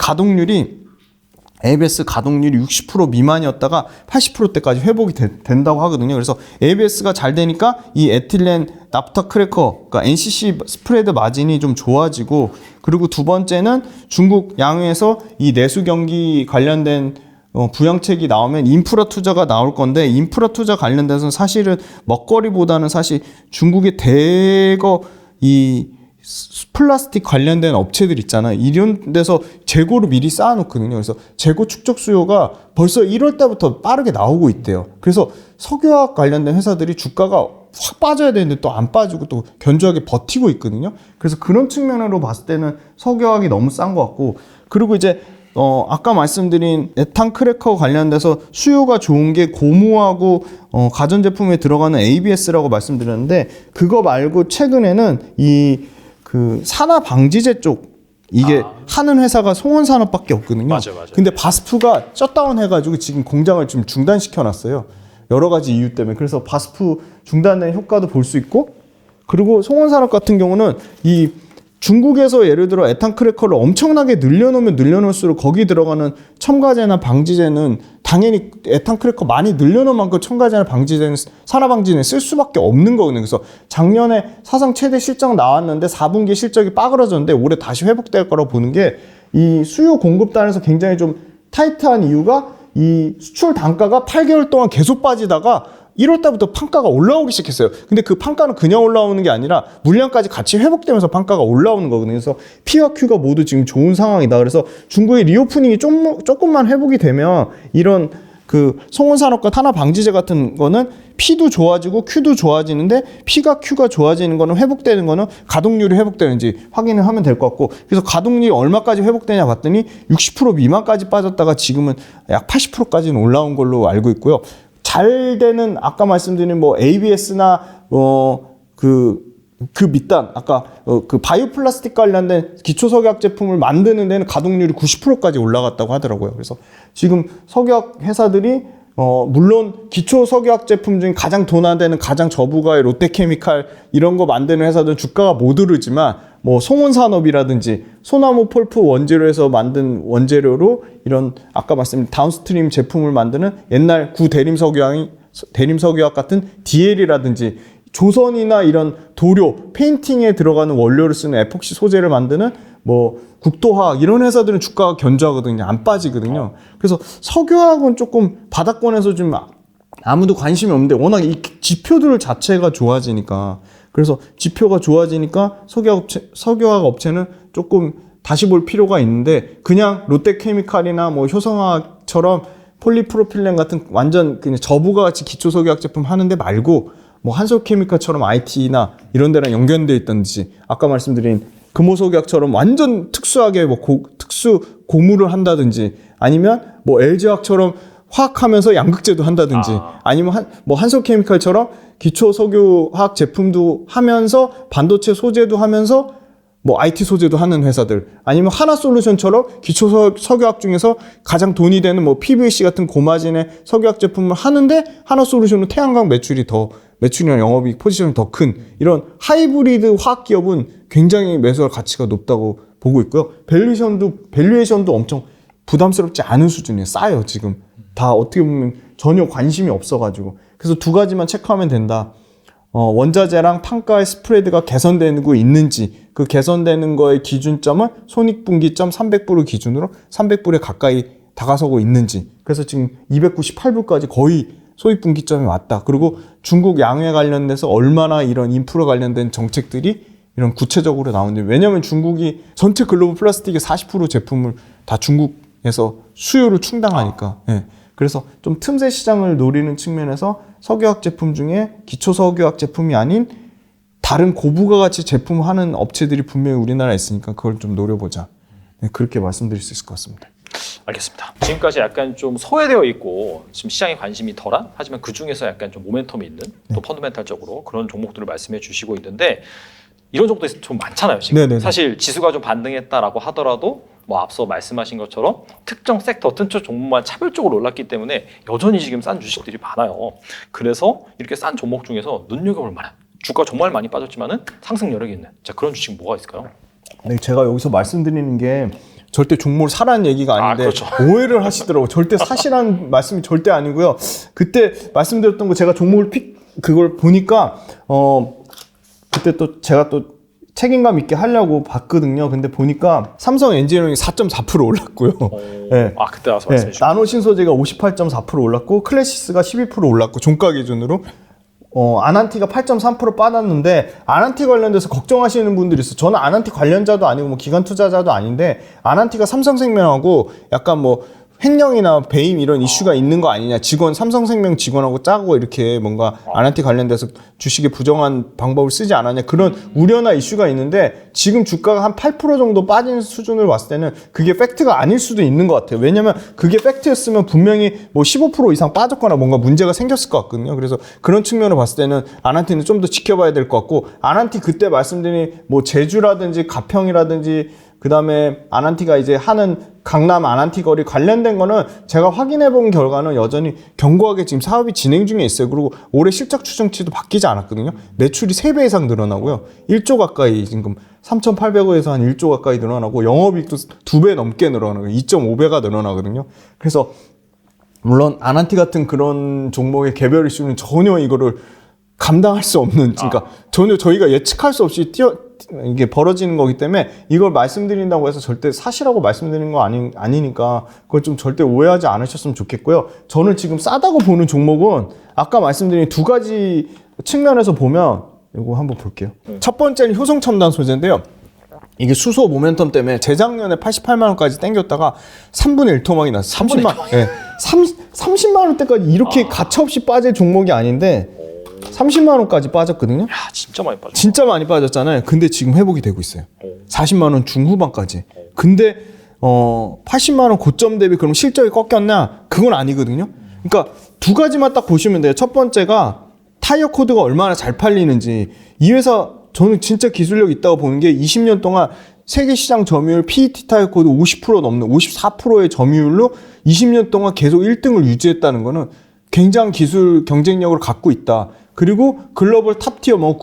ABS 가동률이 60% 미만이었다가 80%대까지 회복이 된다고 하거든요. 그래서 ABS가 잘 되니까 이 에틸렌 납타 크래커, 그러니까 NCC 스프레드 마진이 좀 좋아지고, 그리고 두 번째는 중국 양회에서 이 내수 경기 관련된 부양책이 나오면 인프라 투자가 나올 건데, 인프라 투자 관련돼서는 사실은 먹거리보다는 사실 중국의 대거 이 플라스틱 관련된 업체들 있잖아요. 이런 데서 재고를 미리 쌓아놓거든요. 그래서 재고 축적 수요가 벌써 1월 달부터 빠르게 나오고 있대요. 그래서 석유화학 관련된 회사들이 주가가 확 빠져야 되는데 또 안 빠지고 또 견조하게 버티고 있거든요. 그래서 그런 측면으로 봤을 때는 석유화학이 너무 싼 것 같고, 그리고 이제 아까 말씀드린 에탄 크래커 관련돼서 수요가 좋은 게 고무하고 가전제품에 들어가는 ABS라고 말씀드렸는데, 그거 말고 최근에는 이 그 산화 방지제 쪽 이게 하는 회사가 송원산업밖에 없거든요. 맞아요. 근데 바스프가 셧다운 해가지고 지금 공장을 좀 중단시켜놨어요. 여러 가지 이유 때문에. 그래서 바스프 중단의 효과도 볼 수 있고, 그리고 송원산업 같은 경우는 이 중국에서 예를 들어 에탄크래커를 엄청나게 늘려놓으면 늘려놓을수록 거기 들어가는 첨가제나 방지제는 당연히 에탄크래커 많이 늘려놓은 만큼 첨가제나 방지제는 산화방지제는 쓸 수밖에 없는 거거든요. 그래서 작년에 사상 최대 실적 나왔는데 4분기 실적이 빠그러졌는데 올해 다시 회복될 거라고 보는 게, 이 수요 공급단에서 굉장히 좀 타이트한 이유가 이 수출 단가가 8개월 동안 계속 빠지다가 1월 달부터 판가가 올라오기 시작했어요. 근데 그 판가는 그냥 올라오는 게 아니라 물량까지 같이 회복되면서 판가가 올라오는 거거든요. 그래서 P와 Q가 모두 지금 좋은 상황이다. 그래서 중국의 리오프닝이 조금만 회복이 되면 이런 그 송원산업과 탄화 방지제 같은 거는 P도 좋아지고 Q도 좋아지는데, P가 Q가 좋아지는 거는 회복되는 거는 가동률이 회복되는지 확인을 하면 될 것 같고, 그래서 가동률이 얼마까지 회복되냐 봤더니 60% 미만까지 빠졌다가 지금은 약 80%까지는 올라온 걸로 알고 있고요. 잘 되는 아까 말씀드린 뭐 ABS나 그 밑단 아까 그 바이오플라스틱 관련된 기초석유화학 제품을 만드는 데는 가동률이 90%까지 올라갔다고 하더라고요. 그래서 지금 석유화학 회사들이 물론 기초석유화학 제품 중에 가장 돈 안 되는 가장 저부가의 롯데케미칼 이런 거 만드는 회사들은 주가가 못 오르지만, 뭐 송원산업이라든지 소나무 폴프 원재료에서 만든 원재료로 이런 아까 말씀드린 다운스트림 제품을 만드는 옛날 대림석유화학 같은 DL이라든지 조선이나 이런 도료, 페인팅에 들어가는 원료를 쓰는 에폭시 소재를 만드는 뭐 국토화학 이런 회사들은 주가가 견조하거든요. 안 빠지거든요. 그래서 석유화학은 조금 바닥권에서 좀 아무도 관심이 없는데, 워낙 이 지표들 자체가 좋아지니까, 그래서 지표가 좋아지니까 석유화학 업체는 조금 다시 볼 필요가 있는데, 그냥 롯데케미칼이나 뭐 효성화학처럼 폴리프로필렌 같은 완전 그냥 저부가 같이 기초석유화학 제품 하는데 말고, 뭐 한솔케미칼처럼 IT나 이런 데랑 연결되어 있든지, 아까 말씀드린 금호석유학처럼 완전 특수하게 뭐 특수 고무를 한다든지, 아니면 뭐 LG화학처럼 화학하면서 양극재도 한다든지, 아니면 한솔케미칼처럼 기초석유화학 제품도 하면서 반도체 소재도 하면서 뭐 IT 소재도 하는 회사들, 아니면 하나솔루션처럼 기초석유화학 중에서 가장 돈이 되는 뭐 PVC 같은 고마진의 석유화학 제품을 하는데 하나솔루션은 태양광 매출이나 영업이익 포지션이 더 큰 이런 하이브리드 화학 기업은 굉장히 매수할 가치가 높다고 보고 있고요. 밸류에이션도 엄청 부담스럽지 않은 수준이에요. 싸요. 지금 다 어떻게 보면 전혀 관심이 없어가지고. 그래서 두 가지만 체크하면 된다. 원자재랑 판가의 스프레드가 개선되고 있는지, 그 개선되는 거의 기준점은 손익분기점 300불을 기준으로 300불에 가까이 다가서고 있는지. 그래서 지금 298불까지 거의 손익분기점이 왔다. 그리고 중국 양회 관련돼서 얼마나 이런 인프라 관련된 정책들이 이런 구체적으로 나오는지. 왜냐하면 중국이 전체 글로벌 플라스틱의 40% 제품을 다 중국에서 수요를 충당하니까. 예. 그래서 좀 틈새 시장을 노리는 측면에서 석유화학 제품 중에 기초석유화학 제품이 아닌 다른 고부가 가치 제품 하는 업체들이 분명히 우리나라에 있으니까 그걸 좀 노려보자. 네, 그렇게 말씀드릴 수 있을 것 같습니다. 알겠습니다. 지금까지 약간 좀 소외되어 있고 지금 시장에 관심이 덜한, 하지만 그 중에서 약간 좀 모멘텀이 있는, 또 펀더멘탈적으로 그런 종목들을 말씀해 주시고 있는데, 이런 종목들이 좀 많잖아요. 지금 네네네. 사실 지수가 좀 반등했다라고 하더라도 뭐 앞서 말씀하신 것처럼 특정 섹터, 특정 종목만 차별적으로 올랐기 때문에 여전히 지금 싼 주식들이 많아요. 그래서 이렇게 싼 종목 중에서 눈여겨볼 만한, 주가 정말 많이 빠졌지만은 상승 여력이 있는, 자, 그런 주식 뭐가 있을까요? 네, 제가 여기서 말씀드리는 게 절대 종목을 사라는 얘기가 아닌데, 그렇죠. 오해를 하시더라고요. 절대 사시라는 말씀이 절대 아니고요. 그때 말씀드렸던 거 제가 종목을 그걸 보니까 그때 또 제가 또 책임감 있게 하려고 봤거든요. 근데 보니까 삼성 엔지니어링이 4.4% 올랐고요. 네. 그때 와서 말씀해 주셨죠. 나노 신소재가 58.4% 올랐고, 클래시스가 12% 올랐고, 종가 기준으로. 아난티가 8.3% 빠졌는데, 아난티 관련돼서 걱정하시는 분들이 있어요. 저는 아난티 관련자도 아니고 뭐 기관 투자자도 아닌데, 아난티가 삼성생명하고 약간 뭐 횡령이나 배임 이런 이슈가 있는 거 아니냐, 삼성생명 직원하고 짜고 이렇게 뭔가 아난티 관련돼서 주식에 부정한 방법을 쓰지 않았냐, 그런 우려나 이슈가 있는데, 지금 주가가 한 8% 정도 빠진 수준을 봤을 때는 그게 팩트가 아닐 수도 있는 것 같아요. 왜냐면 그게 팩트였으면 분명히 뭐 15% 이상 빠졌거나 뭔가 문제가 생겼을 것 같거든요. 그래서 그런 측면을 봤을 때는 아난티는 좀 더 지켜봐야 될 것 같고, 아난티 그때 말씀드린 뭐 제주라든지 가평이라든지 그다음에 아난티가 이제 하는 강남 아난티 거리 관련된 거는 제가 확인해 본 결과는 여전히 견고하게 지금 사업이 진행 중에 있어요. 그리고 올해 실적 추정치도 바뀌지 않았거든요. 매출이 3배 이상 늘어나고요. 1조 가까이 지금 3,800억에서 한 1조 가까이 늘어나고 영업이익도 2배 넘게 늘어나고 2.5배가 늘어나거든요. 그래서 물론 아난티 같은 그런 종목의 개별 이슈는 전혀 이거를 감당할 수 없는, 그러니까 전혀 저희가 예측할 수 없이 이게 벌어지는 거기 때문에 이걸 말씀드린다고 해서 절대 사실하고 말씀드리는 거 아니니까 그걸 좀 절대 오해하지 않으셨으면 좋겠고요. 저는 지금 싸다고 보는 종목은 아까 말씀드린 두 가지 측면에서 보면 이거 한번 볼게요. 첫 번째는 효성첨단 소재인데요. 이게 수소 모멘텀 때문에 재작년에 88만 원까지 땡겼다가 3분의 1 토막이 났어요. 30만 원대까지 이렇게 가차없이 빠질 종목이 아닌데 30만 원까지 빠졌거든요. 야, 진짜 많이 빠졌어. 진짜 많이 빠졌잖아요. 근데 지금 회복이 되고 있어요. 40만 원 중후반까지. 근데 80만 원 고점 대비 그럼 실적이 꺾였냐? 그건 아니거든요. 그러니까 두 가지만 딱 보시면 돼요. 첫 번째가 타이어 코드가 얼마나 잘 팔리는지. 이 회사 저는 진짜 기술력 있다고 보는 게 20년 동안 세계 시장 점유율 PET 타이어 코드 50% 넘는 54%의 점유율로 20년 동안 계속 1등을 유지했다는 거는 굉장한 기술 경쟁력을 갖고 있다. 그리고 글로벌 탑티어 뭐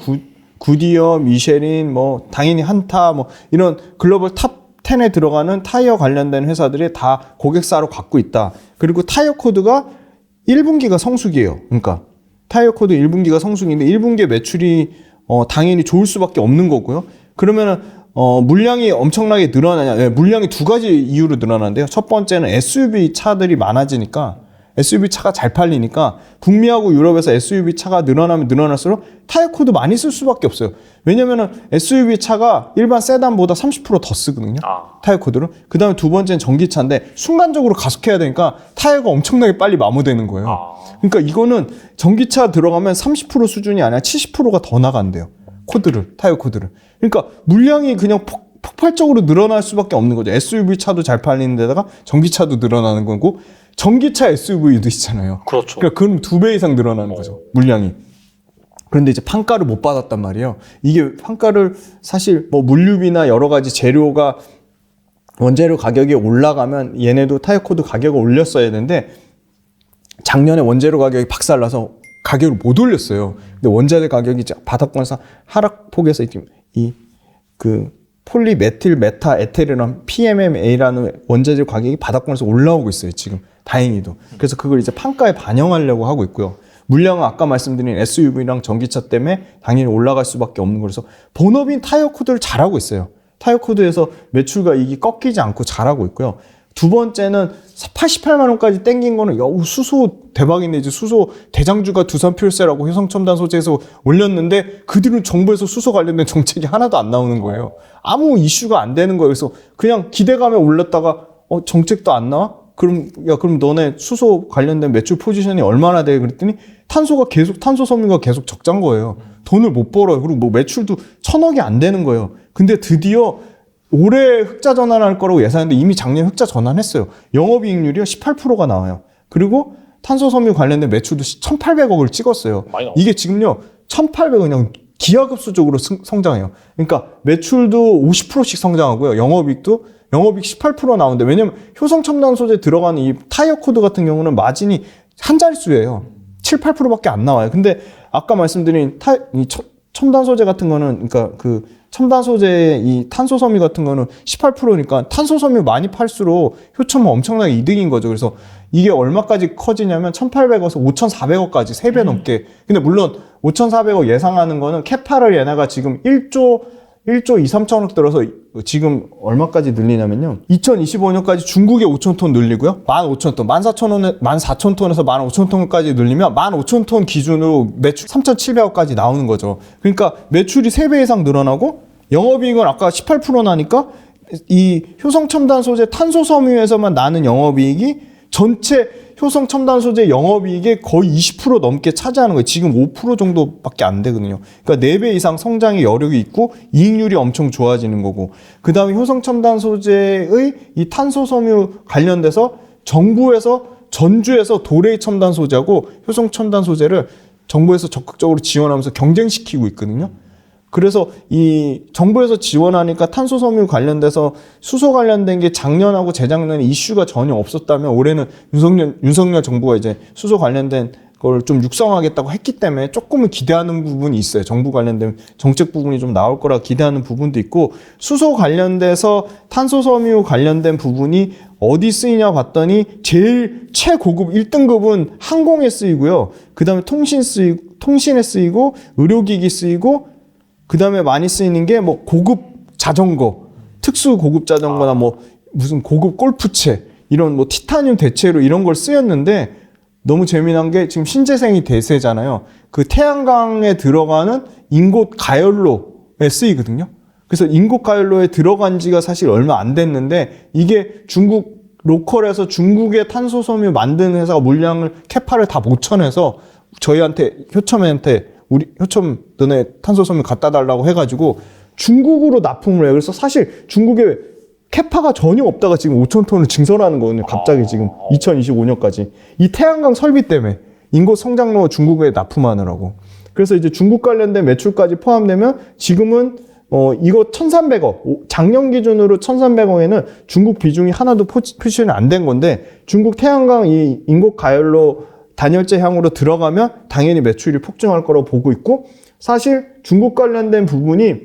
구디어, 미쉐린, 뭐 당연히 한타 뭐 이런 글로벌 탑 10에 들어가는 타이어 관련된 회사들이 다 고객사로 갖고 있다. 그리고 타이어 코드가 1분기가 성수기예요. 그러니까 타이어 코드 1분기가 성수기인데 1분기에 매출이 당연히 좋을 수밖에 없는 거고요. 그러면은 물량이 엄청나게 늘어나냐? 네, 물량이 두 가지 이유로 늘어나는데요. 첫 번째는 SUV 차들이 많아지니까 SUV 차가 잘 팔리니까 북미하고 유럽에서 SUV 차가 늘어나면 늘어날수록 타이어 코드 많이 쓸 수밖에 없어요. 왜냐면은 SUV 차가 일반 세단보다 30% 더 쓰거든요. 타이어 코드를. 그 다음에 두 번째는 전기차인데 순간적으로 가속해야 되니까 타이어가 엄청나게 빨리 마모되는 거예요. 그러니까 이거는 전기차 들어가면 30% 수준이 아니라 70%가 더 나간대요. 타이어 코드를. 그러니까 물량이 그냥 폭발적으로 늘어날 수밖에 없는 거죠. SUV 차도 잘 팔리는 데다가 전기차도 늘어나는 거고 전기차 SUV도 있잖아요. 그렇죠. 그러니까 그럼 2배 이상 늘어나는 거죠. 물량이. 그런데 이제 판가를 못 받았단 말이에요. 이게 판가를 사실 뭐 물류비나 여러 가지 재료가 원재료 가격이 올라가면 얘네도 타이어 코드 가격을 올렸어야 되는데 작년에 원재료 가격이 박살나서 가격을 못 올렸어요. 근데 원자재 가격이 바닥권에서 하락폭에서 그 폴리메틸 메타 에테르랑 PMMA라는 원자재 가격이 바닥권에서 올라오고 있어요. 지금 다행히도. 그래서 그걸 이제 판가에 반영하려고 하고 있고요. 물량은 아까 말씀드린 SUV랑 전기차 때문에 당연히 올라갈 수밖에 없는 거라서 본업인 타이어 코드를 잘하고 있어요. 타이어 코드에서 매출과 이익이 꺾이지 않고 잘하고 있고요. 두 번째는 88만 원까지 땡긴 거는 수소 대박인데 이제 수소 대장주가 두산퓨얼셀하고 효성첨단 소재에서 올렸는데 그 뒤로 정부에서 수소 관련된 정책이 하나도 안 나오는 거예요. 아무 이슈가 안 되는 거예요. 그래서 그냥 기대감에 올렸다가 정책도 안 나와? 그럼 너네 수소 관련된 매출 포지션이 얼마나 돼? 그랬더니 탄소 섬유가 계속 적자인 거예요. 돈을 못 벌어요. 그리고 뭐 매출도 1,000억이 안 되는 거예요. 근데 드디어 올해 흑자 전환할 거라고 예상했는데 이미 작년에 흑자 전환했어요. 영업이익률이 18%가 나와요. 그리고 탄소 섬유 관련된 매출도 1,800억을 찍었어요. 이게 지금요 1,800억 그냥 기하급수적으로 성장해요. 그러니까 매출도 50%씩 성장하고요. 영업이익 18% 나오는데 왜냐면 효성첨단 소재 들어가는 이 타이어 코드 같은 경우는 마진이 한 자릿수예요. 7, 8%밖에 안 나와요. 근데 아까 말씀드린 첨단 소재 같은 거는 그러니까 그 첨단 소재 이 탄소 섬유 같은 거는 18%니까 탄소 섬유 많이 팔수록 효첨은 엄청나게 이득인 거죠. 그래서 이게 얼마까지 커지냐면 1,800억에서 5,400억까지 3배 넘게. 근데 물론 5,400억 예상하는 거는 캐파를 얘네가 지금 1조 2, 3천억 들어서 지금 얼마까지 늘리냐면요. 2025년까지 중국에 5,000톤 늘리고요. 15,000톤, 14,000톤에서 15,000톤까지 늘리면 15,000톤 기준으로 매출 3,700억까지 나오는 거죠. 그러니까 매출이 3배 이상 늘어나고 영업이익은 아까 18% 나니까 이 효성첨단 소재 탄소 섬유에서만 나는 영업이익이 전체 효성 첨단 소재 영업이익의 거의 20% 넘게 차지하는 거예요. 지금 5% 정도밖에 안 되거든요. 그러니까 4배 이상 성장의 여력이 있고 이익률이 엄청 좋아지는 거고. 그 다음에 효성 첨단 소재의 이 탄소 섬유 관련돼서 정부에서 전주에서 도레이 첨단 소재하고 효성 첨단 소재를 정부에서 적극적으로 지원하면서 경쟁시키고 있거든요. 그래서 이 정부에서 지원하니까 탄소 섬유 관련돼서 수소 관련된 게 작년하고 재작년에 이슈가 전혀 없었다면 올해는 윤석열 정부가 이제 수소 관련된 걸 좀 육성하겠다고 했기 때문에 조금은 기대하는 부분이 있어요. 정부 관련된 정책 부분이 좀 나올 거라 기대하는 부분도 있고, 수소 관련돼서 탄소 섬유 관련된 부분이 어디 쓰이냐 봤더니 제일 최고급 1등급은 항공에 쓰이고요. 그다음에 통신에 쓰이고 의료기기 쓰이고, 그다음에 많이 쓰이는 게 뭐 고급 자전거, 특수 고급 자전거나 뭐 무슨 고급 골프채, 이런 뭐 티타늄 대체로 이런 걸 쓰였는데, 너무 재미난 게 지금 신재생이 대세잖아요. 그 태양광에 들어가는 인곳 가열로에 쓰이거든요. 그래서 인곳 가열로에 들어간 지가 사실 얼마 안 됐는데, 이게 중국 로컬에서 중국의 탄소 섬유 만드는 회사가 물량을 캐파를 다 못 쳐내서 저희한테, 효첨한테 우리 효첨 너네 탄소 섬유 갖다 달라고 해가지고 중국으로 납품을 해요. 그래서 사실 중국에 캐파가 전혀 없다가 지금 5천 톤을 증설하는 거거든요. 갑자기 지금 2025년까지. 이 태양광 설비 때문에 인곳 성장로 중국에 납품하느라고. 그래서 이제 중국 관련된 매출까지 포함되면 지금은 이거 1,300억, 작년 기준으로 1,300억에는 중국 비중이 하나도 표시는 안 된 건데, 중국 태양광 이 인곳 가열로 단열재 향으로 들어가면 당연히 매출이 폭증할 거라고 보고 있고, 사실 중국 관련된 부분이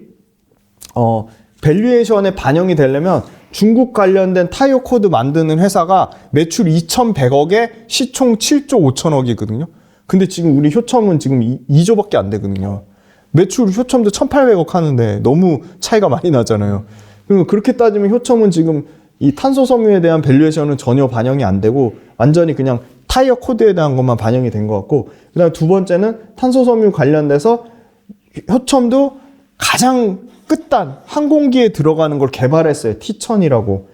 밸류에이션에 반영이 되려면 중국 관련된 타이어 코드 만드는 회사가 매출 2,100억에 시총 7조 5천억이거든요. 근데 지금 우리 효첨은 지금 2조밖에 안 되거든요. 매출 효첨도 1,800억 하는데 너무 차이가 많이 나잖아요. 그리고 그렇게 따지면 효첨은 지금 이 탄소 섬유에 대한 밸류에이션은 전혀 반영이 안 되고 완전히 그냥 타이어 코드에 대한 것만 반영이 된 것 같고, 그다음에 두 번째는 탄소 섬유 관련돼서 효첨도 가장 끝단 항공기에 들어가는 걸 개발했어요. T1000이라고.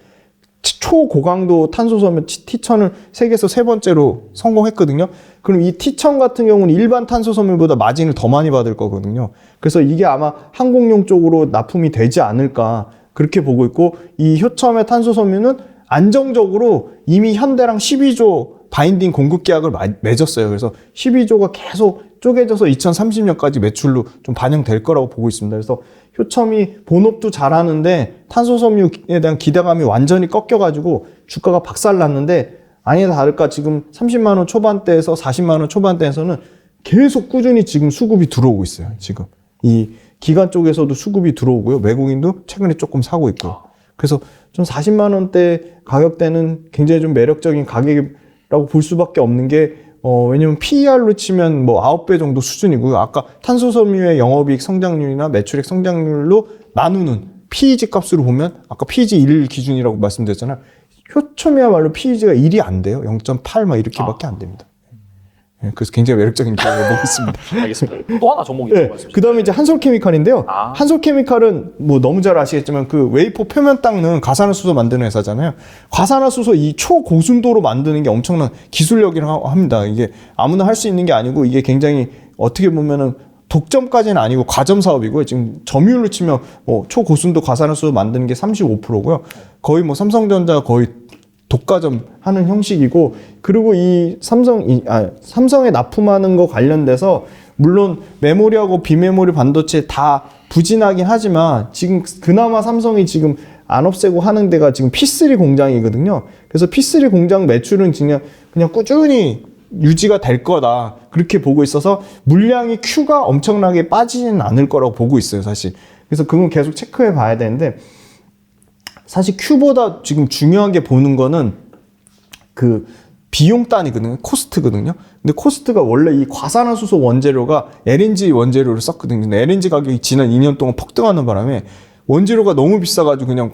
초고강도 탄소섬유 T1000을 세계에서 세 번째로 성공했거든요. 그럼 이 T1000 같은 경우는 일반 탄소섬유보다 마진을 더 많이 받을 거거든요. 그래서 이게 아마 항공용 쪽으로 납품이 되지 않을까 그렇게 보고 있고, 이 효첨의 탄소섬유는 안정적으로 이미 현대랑 12조 바인딩 공급 계약을 맺었어요. 그래서 12조가 계속 쪼개져서 2030년까지 매출로 좀 반영될 거라고 보고 있습니다. 그래서 효첨이 본업도 잘하는데 탄소섬유에 대한 기대감이 완전히 꺾여가지고 주가가 박살났는데, 아니다 다를까 지금 30만 원 초반대에서 40만 원 초반대에서는 계속 꾸준히 지금 수급이 들어오고 있어요. 지금 이 기관 쪽에서도 수급이 들어오고요. 외국인도 최근에 조금 사고 있고요. 그래서 좀 40만 원대 가격대는 굉장히 좀 매력적인 가격이라고 볼 수밖에 없는 게, 왜냐면 PER로 치면 뭐 9배 정도 수준이고요. 아까 탄소섬유의 영업이익 성장률이나 매출액 성장률로 나누는 PEG 값으로 보면, 아까 PEG 1 기준이라고 말씀드렸잖아요. 효첨이야말로 PEG가 1이 안 돼요. 0.8 막 이렇게밖에 안 됩니다. 그래서 굉장히 매력적인 기업을 보고 있습니다. 알겠습니다. 또 하나 종목이 있다고 말씀하셨죠. 그 다음에 이제 한솔케미칼인데요. 한솔케미칼은 뭐 너무 잘 아시겠지만 그 웨이퍼 표면 닦는 가산화수소 만드는 회사잖아요. 가산화수소 이 초고순도로 만드는 게 엄청난 기술력이라고 합니다. 이게 아무나 할 수 있는 게 아니고, 이게 굉장히 어떻게 보면은 독점까지는 아니고 과점 사업이고요. 지금 점유율로 치면 뭐 초고순도 가산화수소 만드는 게 35%고요. 거의 뭐 삼성전자 거의 독과점 하는 형식이고, 그리고 이 삼성에 납품하는 거 관련돼서 물론 메모리하고 비메모리 반도체 다 부진하긴 하지만 지금 그나마 삼성이 지금 안 없애고 하는 데가 지금 P3 공장이거든요. 그래서 P3 공장 매출은 그냥 꾸준히 유지가 될 거다 그렇게 보고 있어서 물량이 Q가 엄청나게 빠지지는 않을 거라고 보고 있어요, 사실. 그래서 그건 계속 체크해 봐야 되는데, 사실 Q보다 지금 중요하게 보는 거는 그 비용 단위거든요. 코스트거든요. 근데 코스트가 원래 이 과산화수소 원재료가 LNG 원재료를 썼거든요. 근데 LNG 가격이 지난 2년 동안 폭등하는 바람에 원재료가 너무 비싸가지고 그냥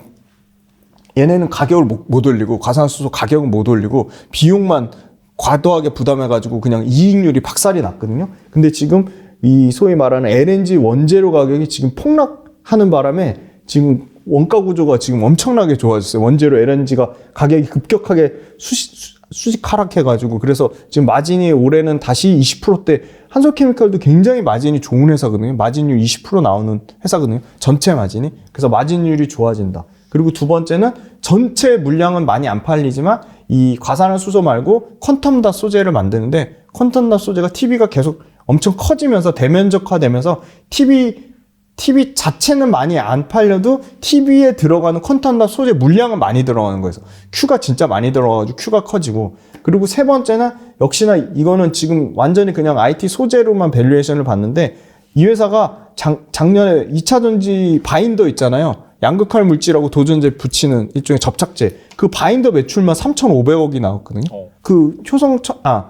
얘네는 가격을 못 올리고, 과산화수소 가격은 못 올리고 비용만 과도하게 부담해가지고 그냥 이익률이 박살이 났거든요. 근데 지금 이 소위 말하는 LNG 원재료 가격이 지금 폭락하는 바람에 지금 원가 구조가 지금 엄청나게 좋아졌어요. 원재료 LNG가 가격이 급격하게 수직 하락해가지고, 그래서 지금 마진이 올해는 다시 20%대, 한솔케미칼도 굉장히 마진이 좋은 회사거든요. 마진율 20% 나오는 회사거든요. 전체 마진이. 그래서 마진율이 좋아진다. 그리고 두 번째는 전체 물량은 많이 안 팔리지만 이 과산화수소 말고 퀀텀닷 소재를 만드는데, 퀀텀닷 소재가 TV가 계속 엄청 커지면서 대면적화되면서 TV TV 자체는 많이 안 팔려도 TV에 들어가는 컨텐츠나 소재 물량은 많이 들어가는 거예요. 큐가 진짜 많이 들어가가지고 큐가 커지고. 그리고 세 번째는 역시나 이거는 지금 완전히 그냥 IT 소재로만 밸류에이션을 봤는데 이 회사가 작년에 2차전지 바인더 있잖아요. 양극할 물질하고 도전제 붙이는 일종의 접착제. 그 바인더 매출만 3,500억이 나왔거든요. 그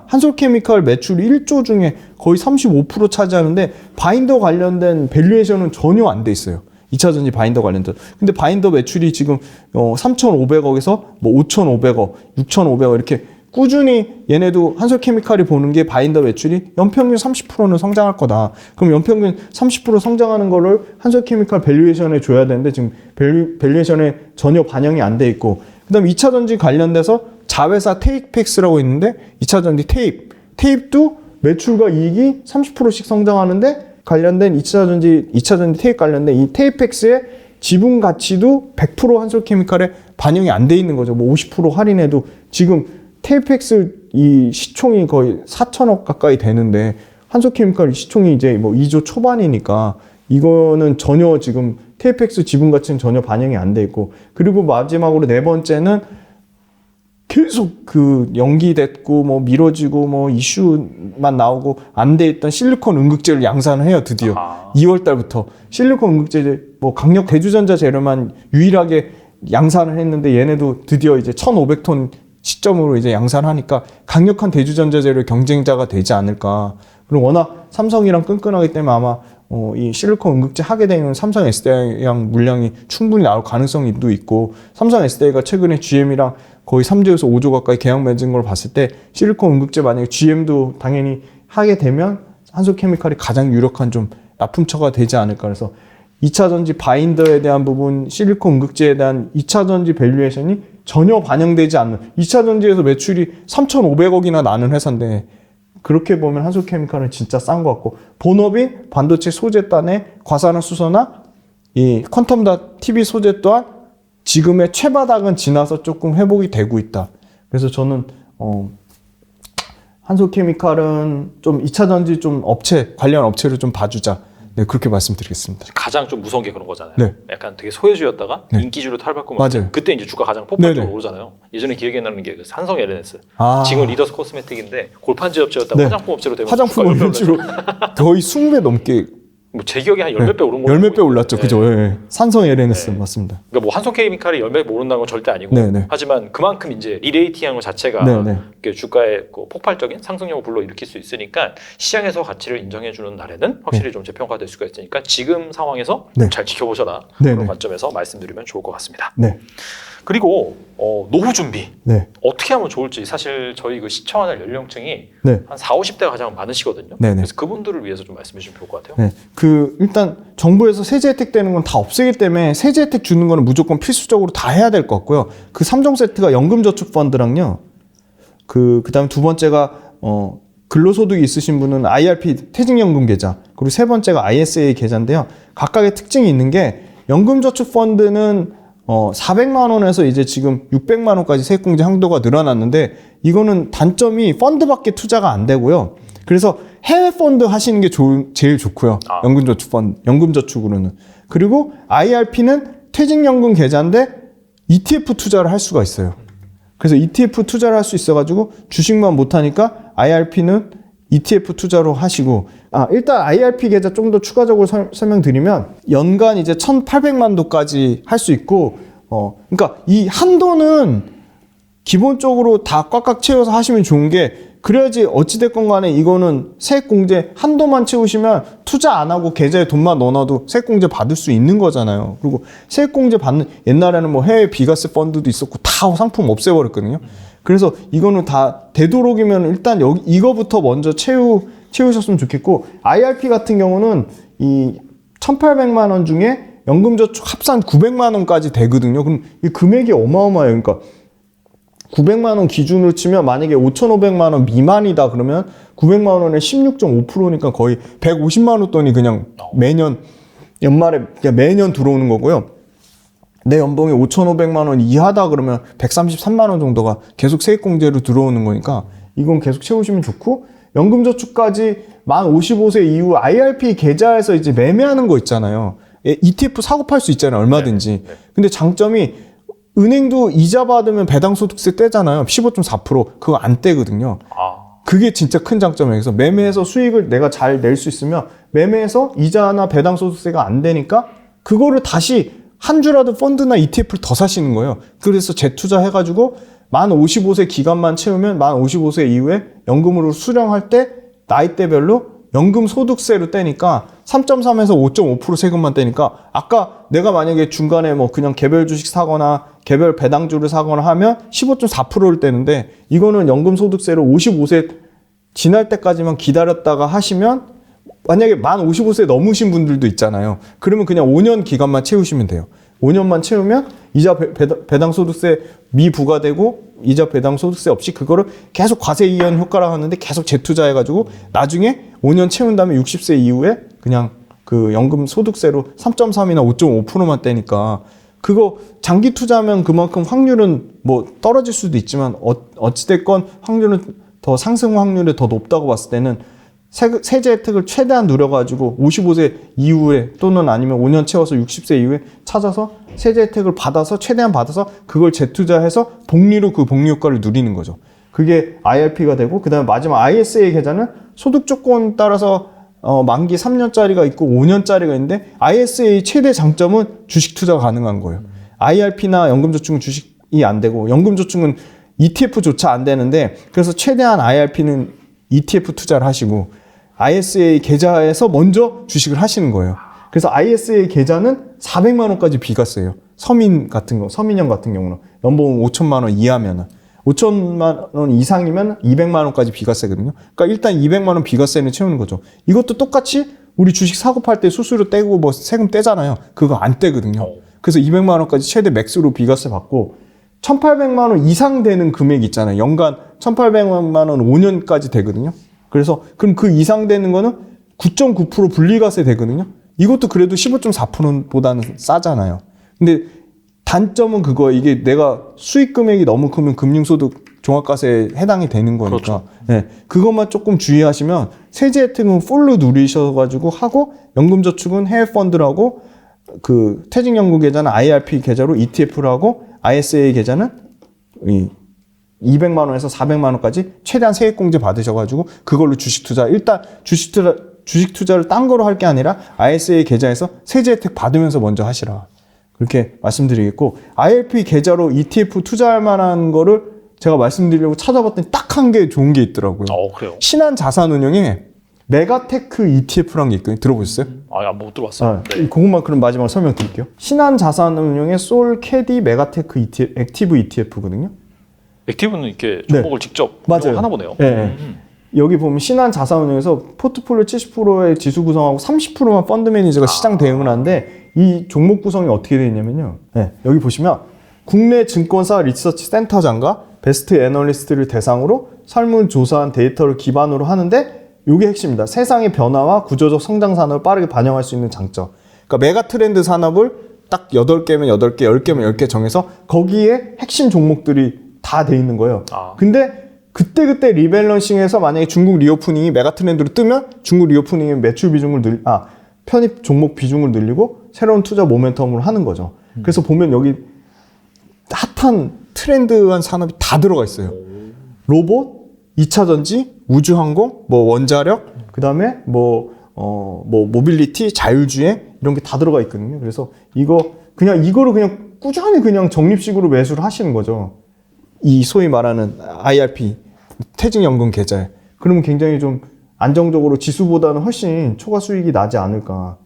한솔케미칼 매출이 1조 중에 거의 35% 차지하는데 바인더 관련된 밸류에이션은 전혀 안 돼 있어요. 2차전지 바인더 관련된. 근데 바인더 매출이 지금 3,500억에서 뭐 5,500억, 6,500억 이렇게 꾸준히 얘네도 한솔케미칼이 보는 게 바인더 매출이 연평균 30%는 성장할 거다. 그럼 연평균 30% 성장하는 거를 한솔케미칼 밸류에이션에 줘야 되는데 지금 밸류에이션에 전혀 반영이 안 돼 있고, 그다음 2차전지 관련돼서 자회사 테이펙스라고 있는데 2차전지 테이프도 매출과 이익이 30%씩 성장하는데 관련된 2차전지 테이프 관련된 이 테이펙스의 지분 가치도 100% 한솔케미칼에 반영이 안 돼 있는 거죠. 뭐 50% 할인해도 지금 테이펙스 이 시총이 거의 4천억 가까이 되는데 한솔케미칼 시총이 이제 뭐 2조 초반이니까 이거는 전혀 지금 테이펙스 지분 가치는 전혀 반영이 안 돼 있고, 그리고 마지막으로 네 번째는 계속 그 연기됐고 뭐 미뤄지고 뭐 이슈만 나오고 안 돼 있던 실리콘 응급제를 양산을 해요. 드디어 2월 달부터 실리콘 응급제 뭐 강력 대주전자 재료만 유일하게 양산을 했는데 얘네도 드디어 이제 1,500톤 시점으로 이제 양산하니까 강력한 대주전자 재료 경쟁자가 되지 않을까. 그리고 워낙 삼성이랑 끈끈하기 때문에 아마 이 실리콘 응급제 하게 되면 삼성 SDI랑 물량이 충분히 나올 가능성도 있고, 삼성 SDI가 최근에 GM이랑 거의 3조에서 5조 가까이 계약 맺은 걸 봤을 때 실리콘 응급제 만약에 GM도 당연히 하게 되면 한솔케미칼이 가장 유력한 좀 납품처가 되지 않을까. 그래서 2차전지 바인더에 대한 부분, 실리콘 응급제에 대한 2차전지 밸류에이션이 전혀 반영되지 않는, 2차전지에서 매출이 3,500억이나 나는 회사인데 그렇게 보면 한솔케미칼은 진짜 싼 것 같고, 본업인 반도체 소재단의 과산화수소나 이 퀀텀 TV 소재 또한 지금의 최바닥은 지나서 조금 회복이 되고 있다. 그래서 저는 한솔케미칼은 좀 2차전지 좀 관련 업체를 좀 봐주자. 네, 그렇게 말씀드리겠습니다. 가장 좀 무서운 게 그런 거잖아요. 네. 약간 되게 소외주였다가 네. 인기주로 탈바꿈. 맞아요. 그때 이제 주가 가장 폭발적으로 네네. 오르잖아요. 예전에 기억에 나는 게 그 삼성 LNS. 아. 지금 리더스 코스메틱인데 골판지 업체였다가 네. 화장품 업체로 되면 화장품 업체로 거의 20배 넘게, 뭐 제 기억에 한 10몇 배 오른 거. 10몇 배 올랐죠. 네. 그죠? 예. 산성 LNS 맞습니다. 그러니까 뭐 한솔케미칼이 10배 오른다는 건 절대 아니고, 네네. 하지만 그만큼 이제 리레이팅한 것 자체가 네네. 주가의 그 폭발적인 상승력을 불러일으킬 수 있으니까 시장에서 가치를 인정해주는 날에는 확실히 좀 재평가될 수가 있으니까 지금 상황에서 네. 잘 지켜보셔라. 네네. 그런 관점에서 말씀드리면 좋을 것 같습니다. 네. 그리고 노후 준비 네. 어떻게 하면 좋을지, 사실 저희 그 시청하는 연령층이 네. 한 40, 50대가 가장 많으시거든요. 네네. 그래서 그분들을 위해서 좀 말씀해 주시면 좋을 것 같아요. 네. 일단 정부에서 세제 혜택 되는 건 다 없애기 때문에 세제 혜택 주는 거는 무조건 필수적으로 다 해야 될 것 같고요. 그 3종 세트가 연금저축펀드랑요. 그다음에 두 번째가 근로소득이 있으신 분은 IRP 퇴직연금 계좌, 그리고 세 번째가 ISA 계좌인데요. 각각의 특징이 있는 게, 연금저축펀드는 400만 원에서 이제 지금 600만 원까지 세액공제 한도가 늘어났는데, 이거는 단점이 펀드밖에 투자가 안 되고요. 그래서 해외 펀드 하시는 게 제일 좋고요. 연금저축으로는. 그리고 IRP는 퇴직연금 계좌인데 ETF 투자를 할 수가 있어요. 그래서 ETF 투자를 할 수 있어가지고 주식만 못하니까 IRP는 ETF 투자로 하시고, 일단 IRP 계좌 좀 더 추가적으로 설명드리면 연간 이제 1,800만 도까지 할 수 있고, 그러니까 이 한도는 기본적으로 다 꽉꽉 채워서 하시면 좋은 게, 그래야지 어찌됐건 간에 이거는 세액공제 한도만 채우시면 투자 안 하고 계좌에 돈만 넣어놔도 세액공제 받을 수 있는 거잖아요. 그리고 세액공제 받는, 옛날에는 뭐 해외 비과세 펀드도 있었고 다 상품 없애버렸거든요. 그래서 이거는 다 되도록이면 일단 이거부터 먼저 채우셨으면 좋겠고, IRP 같은 경우는 이 1,800만 원 중에 연금저축 합산 900만 원까지 되거든요. 그럼 이 금액이 어마어마해요. 그러니까 900만 원 기준으로 치면 만약에 5,500만 원 미만이다 그러면 900만 원에 16.5%니까 거의 150만 원 돈이 그냥 매년 연말에 그냥 매년 들어오는 거고요. 내 연봉이 5,500만 원 이하다 그러면 133만 원 정도가 계속 세액공제로 들어오는 거니까 이건 계속 채우시면 좋고, 연금저축까지 만 55세 이후 IRP 계좌에서 이제 매매하는 거 있잖아요. ETF 사고 팔 수 있잖아요. 얼마든지. 근데 장점이 은행도 이자 받으면 배당소득세 떼잖아요. 15.4%. 그거 안 떼거든요. 그게 진짜 큰 장점이에요. 그래서 매매해서 수익을 내가 잘 낼 수 있으면 매매해서 이자나 배당소득세가 안 되니까 그거를 다시 한 주라도 펀드나 ETF를 더 사시는 거예요. 그래서 재투자해가지고 만 55세 기간만 채우면 만 55세 이후에 연금으로 수령할 때 나이대별로 연금 소득세로 떼니까 3.3에서 5.5% 세금만 떼니까 아까 내가 만약에 중간에 뭐 그냥 개별 주식 사거나 개별 배당주를 사거나 하면 15.4%를 떼는데 이거는 연금 소득세로 55세 지날 때까지만 기다렸다가 하시면 만약에 만 55세 넘으신 분들도 있잖아요. 그러면 그냥 5년 기간만 채우시면 돼요. 5년만 채우면 이자 배당 소득세 미부과되고 이자 배당 소득세 없이 그거를 계속 과세 이연 효과라고 하는데 계속 재투자해가지고 나중에 5년 채운 다음에 60세 이후에 그냥 그 연금 소득세로 3.3이나 5.5%만 떼니까 그거 장기 투자하면 그만큼 확률은 뭐 떨어질 수도 있지만 어찌됐건 확률은 더 상승 확률이 더 높다고 봤을 때는 세제 혜택을 최대한 누려가지고 55세 이후에 또는 아니면 5년 채워서 60세 이후에 찾아서 세제 혜택을 받아서 최대한 받아서 그걸 재투자해서 복리로 그 복리 효과를 누리는 거죠. 그게 IRP가 되고 그 다음에 마지막 ISA 계좌는 소득 조건 따라서 만기 3년짜리가 있고 5년짜리가 있는데 ISA 최대 장점은 주식 투자가 가능한 거예요. IRP나 연금저축은 주식이 안 되고 연금저축은 ETF조차 안 되는데 그래서 최대한 IRP는 ETF 투자를 하시고 ISA 계좌에서 먼저 주식을 하시는 거예요. 그래서 ISA 계좌는 400만 원까지 비과세예요. 서민형 같은 경우는 연봉 5천만 원 이하면은 5천만 원 이상이면 200만 원까지 비과세거든요. 그러니까 일단 200만 원 비과세는 채우는 거죠. 이것도 똑같이 우리 주식 사고 팔 때 수수료 떼고 뭐 세금 떼잖아요. 그거 안 떼거든요. 그래서 200만 원까지 최대 맥스로 비과세 받고 1,800만 원 이상 되는 금액 있잖아요. 연간 1,800만 원 5년까지 되거든요. 그래서 그럼 그 이상 되는 거는 9.9% 분리과세 되거든요. 이것도 그래도 15.4%보다는 싸잖아요. 근데 단점은 그거 이게 내가 수익 금액이 너무 크면 금융소득 종합과세에 해당이 되는 거니까 그렇죠. 네, 그것만 조금 주의하시면 세제 혜택은 풀로 누리셔가지고 하고 연금저축은 해외 펀드라고 그 퇴직연금 계좌는 IRP 계좌로 ETF를 하고 ISA 계좌는 200만 원에서 400만 원까지 최대한 세액공제 받으셔가지고 그걸로 주식 투자 일단 주식 투자를 딴 거로 할 게 아니라 ISA 계좌에서 세제 혜택 받으면서 먼저 하시라 그렇게 말씀드리겠고 IRP 계좌로 ETF 투자할 만한 거를 제가 말씀드리려고 찾아봤더니 딱 한 개 좋은 게 있더라고요. 그래요? 신한자산운용에 메가테크 ETF라는 게 있거든요. 들어보셨어요? 못 들어봤어요. 네. 그것만 그럼 마지막으로 설명드릴게요. 신한자산운용의 솔캐디 메가테크 액티브 ETF거든요. 액티브는 이렇게 종목을 직접 맞아요. 하나 보네요. 네. 여기 보면 신한자산운용에서 포트폴리오 70%의 지수 구성하고 30%만 펀드 매니저가 시장 대응을 하는데 이 종목 구성이 어떻게 되어 있냐면요. 네, 여기 보시면 국내 증권사 리서치 센터장과 베스트 애널리스트를 대상으로 설문조사한 데이터를 기반으로 하는데 이게 핵심입니다. 세상의 변화와 구조적 성장 산업을 빠르게 반영할 수 있는 장점. 그러니까 메가 트렌드 산업을 딱 8개면 8개, 10개면 10개 정해서 거기에 핵심 종목들이 다 돼 있는 거예요. 근데 그때 리밸런싱해서 만약에 중국 리오프닝이 메가 트렌드로 뜨면 중국 리오프닝의 매출 비중을 편입 종목 비중을 늘리고 새로운 투자 모멘텀으로 하는 거죠. 그래서 보면 여기 핫한 트렌드한 산업이 다 들어가 있어요. 로봇, 2차 전지, 우주항공, 뭐 원자력, 그 다음에 뭐 모빌리티, 자율주행 이런 게 다 들어가 있거든요. 그래서 이거를 그냥 꾸준히 그냥 적립식으로 매수를 하시는 거죠. 이 소위 말하는 IRP 퇴직연금 계좌에. 그러면 굉장히 좀 안정적으로 지수보다는 훨씬 초과 수익이 나지 않을까.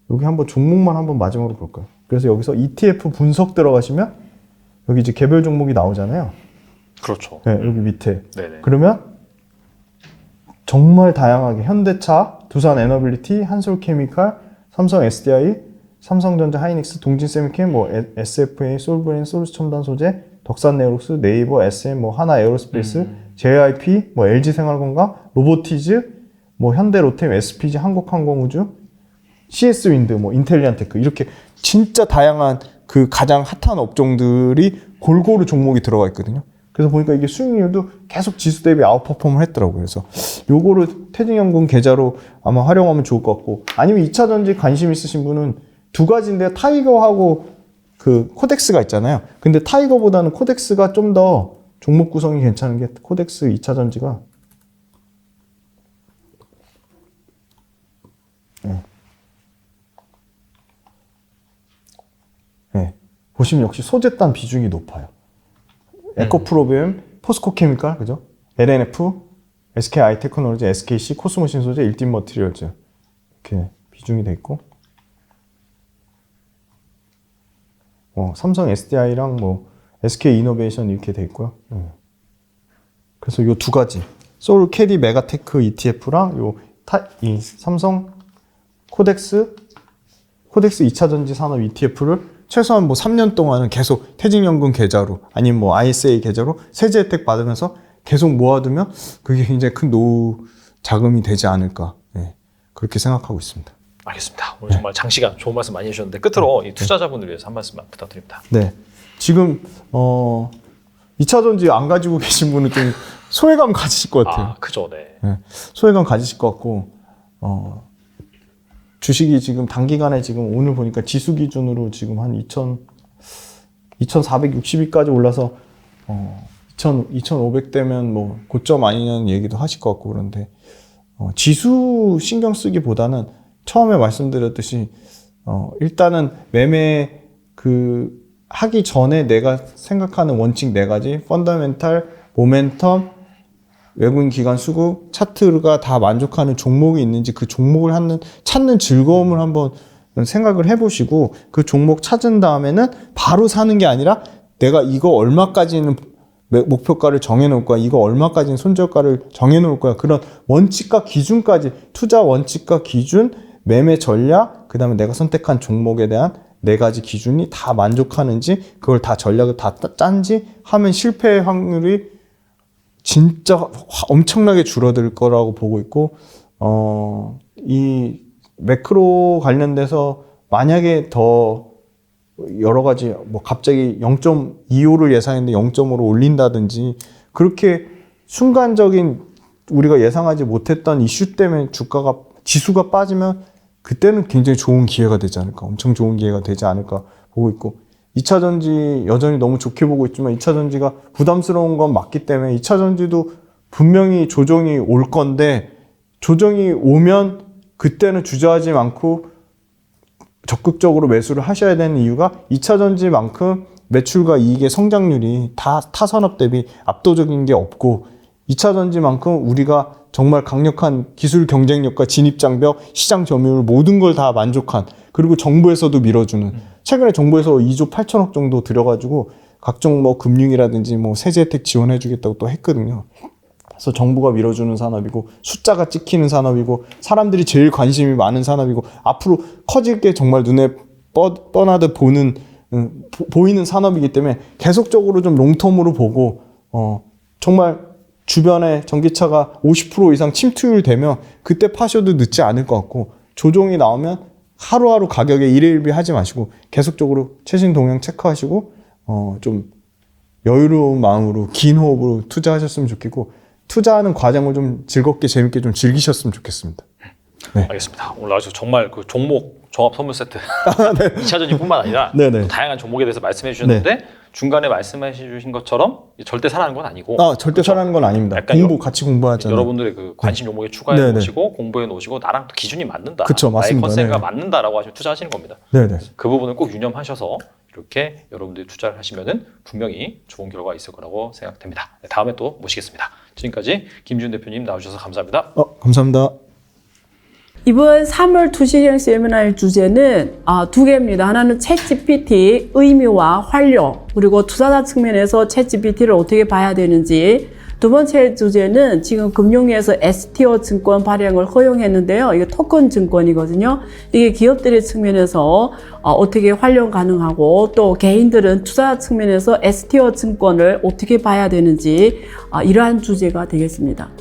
여기 한번 종목만 한번 마지막으로 볼까요? 그래서 여기서 ETF 분석 들어가시면 여기 이제 개별 종목이 나오잖아요. 그렇죠. 네, 여기 밑에. 네네. 그러면 정말 다양하게 현대차, 두산에너빌리티, 한솔케미칼, 삼성 SDI, 삼성전자, 하이닉스, 동진세미캠, 뭐 SFA, 솔브레인, 솔루스첨단소재, 덕산네오록스, 네이버, SM, 뭐 하나에어로스페이스, JYP, 뭐 LG생활건강, 로보티즈, 뭐 현대로템, SPG, 한국항공우주, CS윈드, 뭐 인텔리안테크 이렇게 진짜 다양한 그 가장 핫한 업종들이 골고루 종목이 들어가 있거든요. 그래서 보니까 이게 수익률도 계속 지수 대비 아웃퍼폼을 했더라고요. 그래서 요거를 퇴직연금 계좌로 아마 활용하면 좋을 것 같고, 아니면 2차전지 관심 있으신 분은 두 가지인데 타이거하고 그 코덱스가 있잖아요. 근데 타이거보다는 코덱스가 좀 더 종목 구성이 괜찮은 게 코덱스 2차전지가 네. 보시면 역시 소재단 비중이 높아요. 에코프로비움, 포스코케미칼, 그죠? LNF, SKI 테크놀로지, SKC, 코스모신 소재, 일딘 머티리얼즈 이렇게 비중이 돼 있고, 삼성 SDI랑 뭐 SK 이노베이션 이렇게 돼 있고요. 그래서 요 두 가지, 소울 캐디 메가테크 ETF랑 이 삼성 코덱스 2차전지 산업 ETF를 최소한 뭐 3년 동안은 계속 퇴직연금 계좌로 아니면 뭐 ISA 계좌로 세제 혜택 받으면서 계속 모아두면 그게 굉장히 큰 노후 자금이 되지 않을까, 그렇게 생각하고 있습니다. 알겠습니다. 오늘 정말 장시간 좋은 말씀 많이 해주셨는데 끝으로 이 투자자분을 위해서 한 말씀만 부탁드립니다. 네, 지금 2차전지 안 가지고 계신 분은 좀 소외감 가지실 것 같아요. 그죠, 네. 소외감 가지실 것 같고, 주식이 지금 단기간에 지금 오늘 보니까 지수 기준으로 지금 한 2,460위까지 올라서 2,500 되면 뭐 고점 아니냐는 얘기도 하실 것 같고, 그런데 지수 신경 쓰기보다는 처음에 말씀드렸듯이 일단은 매매 하기 전에 내가 생각하는 원칙 4가지, 펀더멘탈, 모멘텀, 외국인 기관 수급, 차트가 다 만족하는 종목이 있는지 그 종목을 찾는 즐거움을 한번 생각을 해보시고, 그 종목 찾은 다음에는 바로 사는 게 아니라 내가 이거 얼마까지는 목표가를 정해놓을 거야, 이거 얼마까지는 손절가를 정해놓을 거야, 그런 원칙과 기준까지, 투자 원칙과 기준, 매매 전략, 그 다음에 내가 선택한 종목에 대한 4가지 기준이 다 만족하는지, 그걸 다 전략을 다 짠지 하면 실패 확률이 진짜 엄청나게 줄어들 거라고 보고 있고, 이 매크로 관련돼서 만약에 더 여러 가지 뭐 갑자기 0.25를 예상했는데 0.5로 올린다든지, 그렇게 순간적인 우리가 예상하지 못했던 이슈 때문에 지수가 빠지면 그때는 굉장히 좋은 기회가 되지 않을까, 엄청 좋은 기회가 되지 않을까 보고 있고, 2차전지 여전히 너무 좋게 보고 있지만 2차전지가 부담스러운 건 맞기 때문에 2차전지도 분명히 조정이 올 건데, 조정이 오면 그때는 주저하지 않고 적극적으로 매수를 하셔야 되는 이유가 2차전지만큼 매출과 이익의 성장률이 다 타산업 대비 압도적인 게 없고, 2차전지만큼 우리가 정말 강력한 기술 경쟁력과 진입장벽, 시장 점유율 모든 걸 다 만족한, 그리고 정부에서도 밀어주는, 최근에 정부에서 2조 8천억 정도 들여가지고 각종 뭐 금융이라든지 뭐 세제 혜택 지원해주겠다고 또 했거든요. 그래서 정부가 밀어주는 산업이고, 숫자가 찍히는 산업이고, 사람들이 제일 관심이 많은 산업이고, 앞으로 커질 게 정말 눈에 뻔하듯 보이는 산업이기 때문에 계속적으로 좀 롱텀으로 보고, 정말 주변에 전기차가 50% 이상 침투율 되면 그때 파셔도 늦지 않을 것 같고, 조정이 나오면 하루하루 가격에 일희일비 하지 마시고 계속적으로 최신 동향 체크하시고, 좀 여유로운 마음으로 긴 호흡으로 투자하셨으면 좋겠고, 투자하는 과정을 좀 즐겁게 재밌게 좀 즐기셨으면 좋겠습니다. 네. 알겠습니다. 오늘 아주 정말 그 종목 종합 선물 세트 2차전지뿐만 아니라 또 다양한 종목에 대해서 말씀해 주셨는데, 중간에 말씀해 주신 것처럼 절대 사라는 건 아니고, 절대 사라는 건 아닙니다. 같이 공부하잖아요. 여러분들의 그 관심 종목에 추가해 놓으시고 공부해 놓으시고, 나랑 또 기준이 맞는다, 그쵸, 나의 맞습니다. 컨셉과 맞는다라고 하시면 투자하시는 겁니다. 네네. 그 부분을 꼭 유념하셔서 이렇게 여러분들이 투자를 하시면은 분명히 좋은 결과가 있을 거라고 생각됩니다. 다음에 또 모시겠습니다. 지금까지 김준 대표님 나와주셔서 감사합니다. 감사합니다. 이번 3월 투시형 세미나의 주제는 2개입니다. 하나는 챗GPT 의미와 활용, 그리고 투자자 측면에서 챗GPT를 어떻게 봐야 되는지. 두 번째 주제는 지금 금융위에서 STO 증권 발행을 허용했는데요. 이게 토큰 증권이거든요. 이게 기업들의 측면에서 어떻게 활용 가능하고, 또 개인들은 투자자 측면에서 STO 증권을 어떻게 봐야 되는지, 이러한 주제가 되겠습니다.